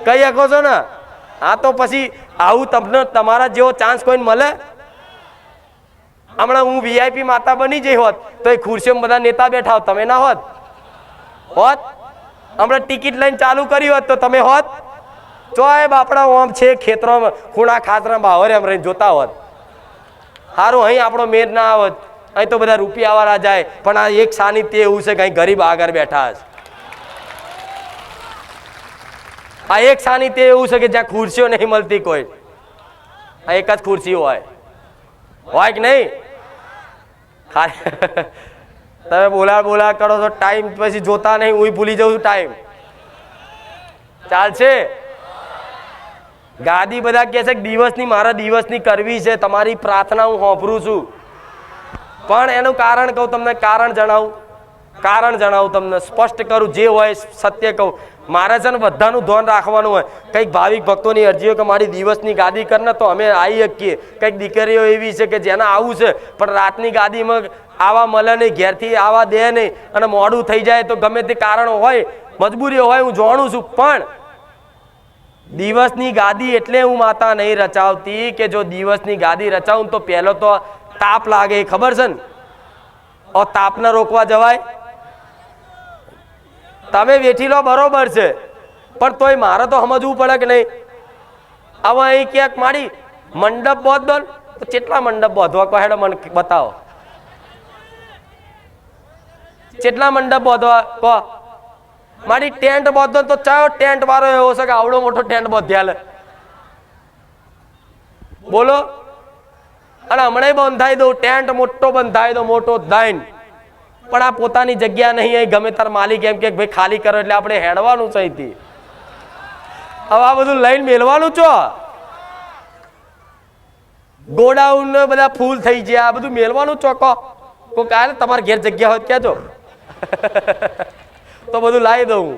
કહી શકો છો ને. હા, તો પછી આવું તમને તમારા જેવો ચાન્સ કોઈને મળે? હમણાં હું VIP માતા બની જઈ હોત તો એ ખુરશીમાં બધા નેતા બેઠા હોત, તમે ના હોત? હમણાં ટિકિટ લઈને ચાલુ કરી હોત તો તમે હોત? ચોય બાપડા આમ છે ખેતરોમાં ખૂણા ખાતરા બાવરે એમ રહીને જોતા હોત. સારું, અહીં આપણો મેર ના આવત. અહીં તો બધા રૂપિયાવાળા જાય, પણ આ એક સાનિધ્ય એવું છે કે અહીં ગરીબ આગળ બેઠા છે. આ એક સાનિધ્ય એવું છે કે જ્યાં ખુરશીઓ નહીં મળતી કોઈ, આ એક જ ખુરશી હોય કે નહીં? તમે બોલા કરો છો, ટાઈમ પછી જોતા નહીં, હું ભૂલી જાઉં છું ટાઈમ. ચાલશે? ગાદી બધા કહે છે કે દિવસની મારા દિવસની કરવી છે, તમારી પ્રાર્થના હું સાંભળું છું. પણ એનું કારણ કહું તમને, કારણ જણાવું તમને, સ્પષ્ટ કરું, જે હોય સત્ય કહું. મારે છે ને બધાનું ધ્યાન રાખવાનું હોય. કંઈક ભાવિક ભક્તોની અરજીઓ કે મારી દિવસની ગાદી કરને તો અમે આવી શકીએ. કંઈક દીકરીઓ એવી છે કે જેને આવું છે પણ રાતની ગાદીમાં આવા મળે નહીં, ઘેરથી આવા દે નહીં, અને મોડું થઈ જાય તો ગમે તે કારણ હોય, મજબૂરી હોય, હું જાણું છું. પણ દિવસની ગાદી એટલે હું માતા નહીં રચાવતી કે જો દિવસની ગાદી રચાવું તો પહેલો તો તાપ લાગે, ખબર છે ને? તાપને રોકવા જવાય? તમે વેઠી લો બરોબર છે, પણ તોય મારે તો સમજવું પડે કે નહીં? હવે અહીં ક્યાંક મારી મંડપ બોધ દો તો કેટલા મંડપ બોધવા કહો, હેડો મને બતાવો. કેટલા મંડપ બોધવા કહો? મારી ટેન્ટ બાંધો તો ચાલો ટેન્ટ વાળો એવો છે કે આવડો મોટો ટેન્ટ બાંધ્યા બોલો. અને હમણાં બંધાઈ દઉં ટેન્ટ મોટો બંધાઈ દો મોટો દાઈન, પણ આ પોતાની જગ્યા નહીં અહીં ગમે તાર માલિક એમ કે ભાઈ ખાલી કરો એટલે આપણે હેડવાનું છે અહીંથી. હવે આ બધું લઈને મેળવાનું છો. ગોડાઉન બધા ફૂલ થઈ ગયા, આ બધું મેળવાનું ચોકો કોઈ કાલે તમારે ઘેર જગ્યા હોય કહેજો તો બધું લાવી દઉં.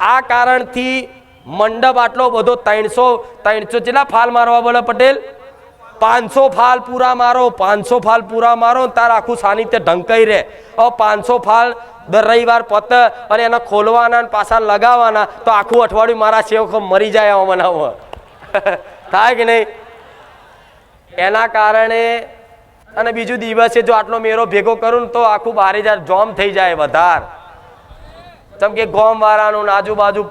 આ કારણથી મંડપ આટલો બધો 300 જેટલા ફાલ મારવા બોલે પટેલ, 500 ફાલ પૂરા મારો, 500 ફાલ પૂરા મારો તાર આખું સાનિધ્ય ઢંકાઈ રહે. હવે 500 ફાલ દર રવિવાર પત અને એના ખોલવાના પાછા લગાવવાના તો આખું અઠવાડિયું મારા સેવકો મરી જાય એવા બનાવો થાય કે નહીં. એના કારણે અને બીજું દિવસે જો આટલો મેરો ભેગો કરું ને તો આખું 12,000 જોમ થઈ જાય વધાર. જેમ કે ગામ વાળાનું આજુબાજુ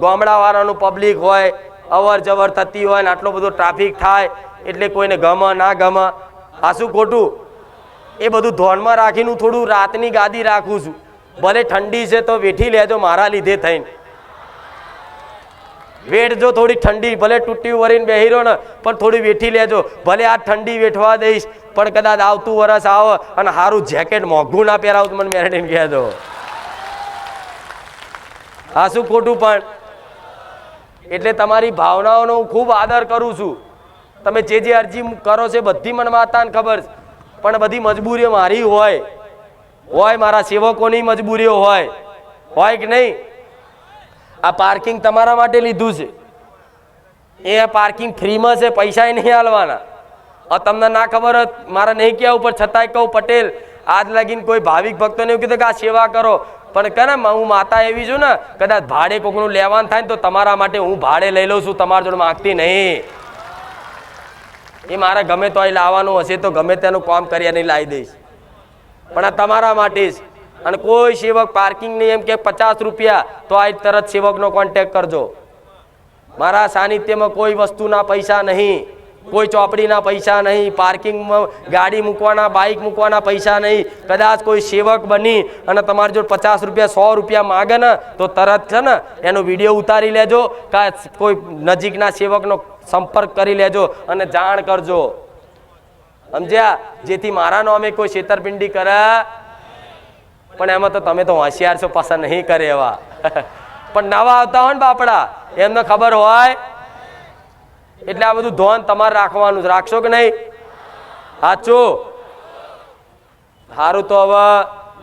ગામડા વાળાનું પબ્લિક હોય, અવર જવર થતી હોય ને આટલો બધો ટ્રાફિક થાય એટલે કોઈને ગમે ના ગમે. આ શું ખોટું? એ બધું ધ્યાનમાં રાખીને હું થોડું રાતની ગાદી રાખું છું. ભલે ઠંડી છે તો વેઠી લેજો મારા લીધે થઈને, વેઠજો થોડી ઠંડી, ભલે તૂટી વરીને બેહી રહ્યો ને પણ થોડી વેઠી લેજો. ભલે આ ઠંડી વેઠવા દઈશ પણ કદાચ આવતું વરસ આવે અને સારું જેકેટ મોંઘું ના પહેરાવું તો મને મેરેડીને કહેજો. આ શું ખોટું? પણ એટલે તમારી ભાવનાઓનો હું ખૂબ આદર કરું છું. તમે જે અરજી કરો છો બધી મને માતાને ખબર છે, પણ બધી મજબૂરીઓ મારી હોય, મારા સેવકોની મજબૂરીઓ હોય કે નહીં. આ પાર્કિંગ તમારા માટે લીધું છે, એ પાર્કિંગ ફ્રીમાં છે, પૈસા નહીં આલવાના. તમને ના ખબર મારે નહીં કહેવું પણ છતાંય કહું, પટેલ આજ લગીને કોઈ ભાવિક ભક્તોને એવું કીધું કે આ સેવા કરો, પણ કે ને હું માતા એવી છું ને કદાચ ભાડે કોકનું લેવાનું થાય ને તો તમારા માટે હું ભાડે લઈ લઉં છું, તમારા જોડે માગતી નહીં. એ મારે ગમે તો અહીં લાવવાનું હશે તો ગમે તેનું કામ કરી નહીં લાવી દઈશ, પણ આ તમારા માટે જ. અને કોઈ સેવક પાર્કિંગ નહીં એમ કે 50 રૂપિયા તો આ તરત સેવકનો કોન્ટેક્ટ કરજો. મારા સાનિધ્યમાં કોઈ વસ્તુના પૈસા નહીં, કોઈ ચોપડીના પૈસા નહીં, પાર્કિંગમાં ગાડી મૂકવાના બાઇક મૂકવાના પૈસા નહીં. કદાચ કોઈ સેવક બની અને તમારી જોડે 50 રૂપિયા 100 રૂપિયા માગે ને તો તરત છે ને એનો વિડીયો ઉતારી લેજો, કાં કોઈ નજીકના સેવકનો સંપર્ક કરી લેજો અને જાણ કરજો, સમજ્યા? જેથી મારા નામે કોઈ છેતરપિંડી કરે. પણ એમાં તો તમે તો હોશિયાર છો, પસંદ નહીં કરે એવા પણ નવા આવતા હોય ને બાપડા એમને ખબર હોય એટલે આ બધું ધોન તમારે રાખવાનું. રાખશો કે નહીં? સાચું? સારું. તો હવે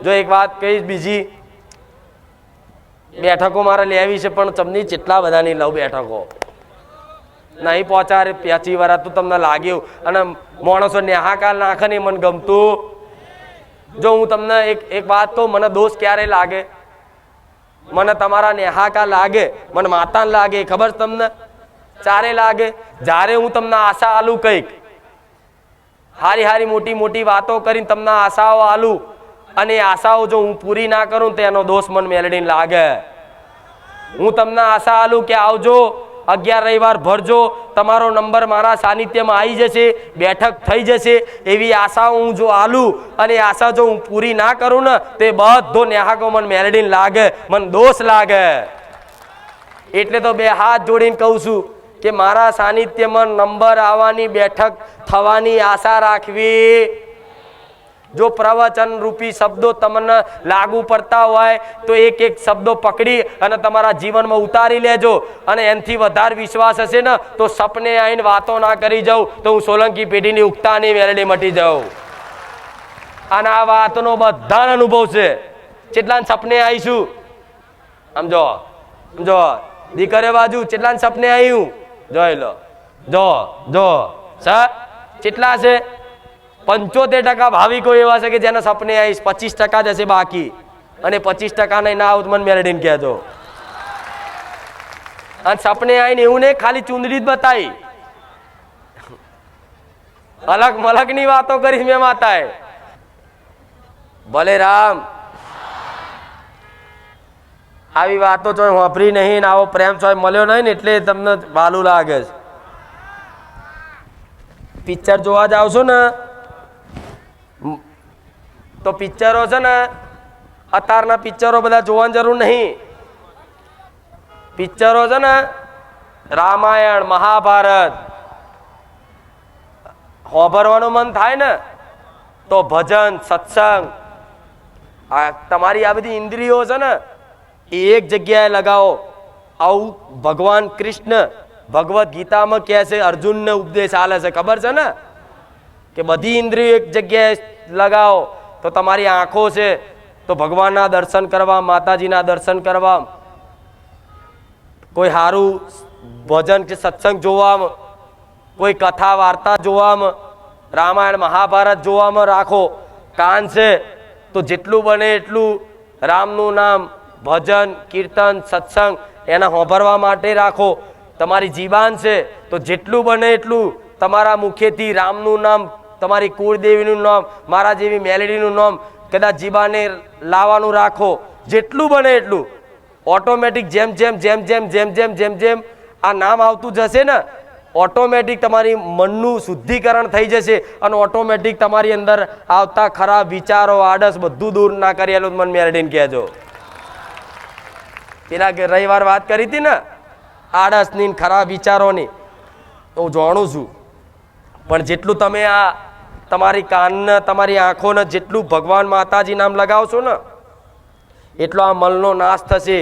જો એક વાત કહીશ, બીજી બેઠકો મારે લેવી છે પણ તમને કેટલા બધાની લઉં બેઠકો નહીં પહોંચાડે 5 વાર તો તમને લાગ્યું. અને માણસો નેહાકાર નાખે ને મને ગમતું. જો હું તમને એક વાત કહું, મને દોષ ક્યારે લાગે? મને તમારા નેહાકાર લાગે, મને માતાને લાગે, ખબર છે તમને? ચારે લાગે જ્યારે હું તમને આશા આલું, કંઈક હારી હારી મોટી મોટી વાતો કરીને તમને આશાઓ આલું અને આશાઓ જો હું પૂરી ના કરું તો એનો દોષ મને મેલડીને લાગે. હું તમને આશા આલું કે આવજો 11 રવિવાર ભરજો, તમારો નંબર મારા સાનિધ્યમાં આવી જશે, બેઠક થઈ જશે, એવી આશાઓ હું જો આલું અને આશા જો હું પૂરી ના કરું ને તો એ બધો નેહાકો મને મેલડીને લાગે, મને દોષ લાગે. એટલે તો બે હાથ જોડીને કહું છું કે મારા સાનિધ્યમાં નંબર આવવાની, બેઠક થવાની આશા રાખવી. જો પ્રવચન રૂપી શબ્દો તમને લાગુ પડતા હોય તો એક એક શબ્દો પકડી અને તમારા જીવનમાં ઉતારી લેજો. અને એનાથી વધારે વિશ્વાસ હશે ને તો સપને આવીને વાતો ના કરી જાઉં તો હું સોલંકી પેઢીની ઉગતાની મેલડી મટી જાઉં. અને આ વાતનો બધાનો અનુભવ છે. કેટલાને સપને આવીશું સમજો, સમજો દીકરે બાજુ કેટલાને સપને આવ્યું જોઈ લો. જો સર કેટલા છે? 75% ભાવિકો એવા છે કે જેના સપને આવીશ, 25% જશે બાકી. અને 25% નહીં ના આવું મને મેલડીને કહેજો. અને સપને આવીને એવું નહીં ખાલી ચુંદડી જ બતાવી, અલગ મલક ની વાતો કરીશ મેં માતાએ. ભલે રામ આવી વાતો ચોય વાપરી નહીં ને આવો પ્રેમ ચોય મળ્યો નહીં ને એટલે તમને વાલું લાગે છે. પિક્ચર જોવા જાવ છો ને તો પિક્ચરો છે ને અત્યારના પિક્ચરો બધા જોવાની જરૂર નહીં. પિક્ચરો છે ને, રામાયણ મહાભારત હોભરવાનું મન થાય ને તો ભજન સત્સંગ, આ તમારી આ બધી ઇન્દ્રિયો છે ને એ એક જગ્યાએ લગાવો. આવું ભગવાન કૃષ્ણ ભગવદ્ ગીતામાં કહે છે, અર્જુનને ઉપદેશ આલે છે, ખબર છે ને કે બધી ઇન્દ્રિયો એક જગ્યાએ લગાવો તો તમારી આંખો છે તો ભગવાનના દર્શન કરવા, માતાજીના દર્શન કરવા, કોઈ સારું ભજન કે સત્સંગ જોવામાં, કોઈ કથા વાર્તા જોવામાં, રામાયણ મહાભારત જોવામાં રાખો. કાન છે તો જેટલું બને એટલું રામનું નામ, ભજન કીર્તન સત્સંગ એના હોભરવા માટે રાખો. તમારી જીબાન છે તો જેટલું બને એટલું તમારા મુખેથી રામનું નામ, તમારી કુળદેવીનું નામ, મારા જેવી મેલેડીનું નામ કદાચ જીબાને લાવવાનું રાખો. જેટલું બને એટલું ઓટોમેટિક જેમ જેમ જેમ જેમ જેમ જેમ જેમ જેમ આ નામ આવતું જશે ને ઓટોમેટિક તમારી મનનું શુદ્ધિકરણ થઈ જશે અને ઓટોમેટિક તમારી અંદર આવતા ખરાબ વિચારો, આળસ બધું દૂર ના કરેલું મન મેળવીને કહેજો. પેલા રવિવાર વાત કરી હતી ને આળસની ખરાબ વિચારોની, હું જાણું છું, પણ જેટલું તમે આ તમારી કાનને, તમારી આંખોને જેટલું ભગવાન માતાજી નામ લગાવશો ને એટલો આ મનનો નાશ થશે.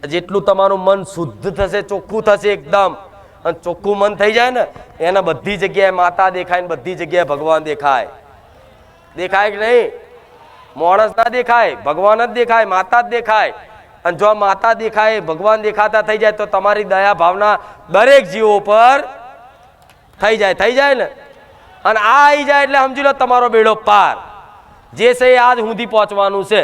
જેટલું તમારું મન શુદ્ધ થશે, ચોખ્ખું થશે એકદમ, અને ચોખ્ખું મન થઈ જાય ને એને બધી જગ્યાએ માતા દેખાય ને બધી જગ્યાએ ભગવાન દેખાય. દેખાય કે નહીં? માણસ ના દેખાય, ભગવાન જ દેખાય, માતા જ દેખાય. અને જો માતા દેખાય, ભગવાન દેખાતા થઈ જાય તો તમારી દયા ભાવના દરેક જીવો પર થઈ જાય ને. અને આ આવી જાય એટલે સમજી લો તમારો બેડો પાર. જે છે એ આજ સુધી પહોંચવાનું છે.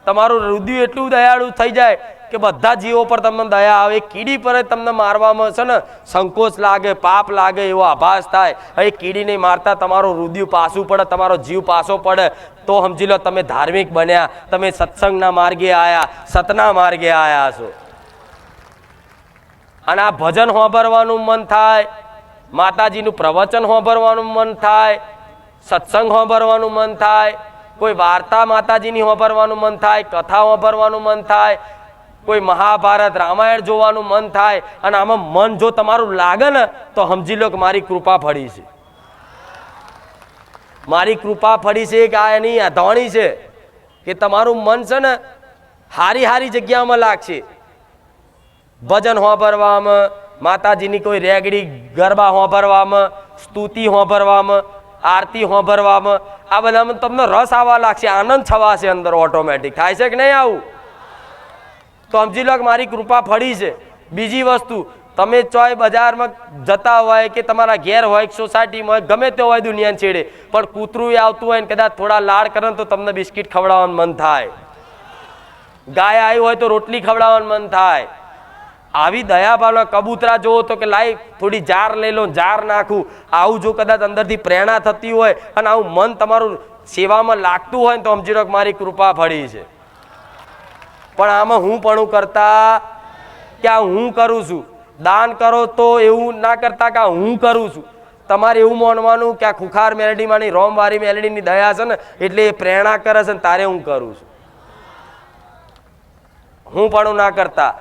તમારું હૃદય એટલું દયાળુ થઈ જાય કે બધા જીવો પર તમને દયા આવે. કીડી પર તમને મારવામાં છે ને સંકોચ લાગે, પાપ લાગે, એવો આભાસ થાય. એ કીડીને મારતા તમારું હૃદય પાછું પડે, તમારો જીવ પાછો પડે તો સમજી લો તમે ધાર્મિક બન્યા, તમે સત્સંગના માર્ગે આયા, સતના માર્ગે આયા છો. અને આ ભજન સાંભળવાનું મન થાય, માતાજીનું પ્રવચન સાંભળવાનું મન થાય, સત્સંગ સાંભળવાનું મન થાય, કોઈ વાર્તા માતાજીની સાંભળવાનું મન થાય, કથા સાંભળવાનું મન થાય, કોઈ મહાભારત રામાયણ જોવાનું મન થાય. અને આમાં મન જો તમારું લાગે ને તો સમજી લો કે મારી કૃપા ફળી છે. મારી કૃપા ફળી છે કે આ એની અધવાણી છે કે તમારું મન છે ને હારી હારી જગ્યામાં લાગશે. ભજન સાંભળવામાં, માતાજીની કોઈ રેગડી ગરબા સાંભળવામાં, સ્તુતિ સાંભળવામાં, આરતી સાંભળવામાં, આ બધામાં તમને રસ આવવા લાગશે, આનંદ થવાશે અંદર ઓટોમેટિક. થાય છે કે નહીં આવું? તો સમજી લો કે મારી કૃપા ફળી છે. બીજી વસ્તુ, તમે ચોય બજારમાં જતા હોય કે તમારા ઘેર હોય કે સોસાયટીમાં હોય, ગમે તે હોય દુનિયાને છેડે, પણ કૂતરું આવતું હોય ને કદાચ થોડા લાડ કરે તો તમને બિસ્કિટ ખવડાવવાનું મન થાય. ગાય આવી હોય તો રોટલી ખવડાવવાનું મન થાય. આવી દયા ભાવના કબૂતરા જોવો તો કે લાઈ થોડી જાર લઈ લો, જાર નાખું. આવું જો કદાચ અંદરથી પ્રેરણા થતી હોય અને આવું મન તમારું સેવામાં લાગતું હોય તો સમજી લો કે મારી કૃપા ફળી છે. પણ આમાં હું પણ કરતા કે આ હું કરું છું. દાન કરો તો એવું ના કરતા કે હું કરું છું. તમારે એવું માનવાનું કે આ ખુખાર મેલેડીમાંની રોમવારી મેલેડીની દયા છે ને એટલે એ પ્રેરણા કરે છે ને તારે હું કરું છું. હું પણ ના કરતા.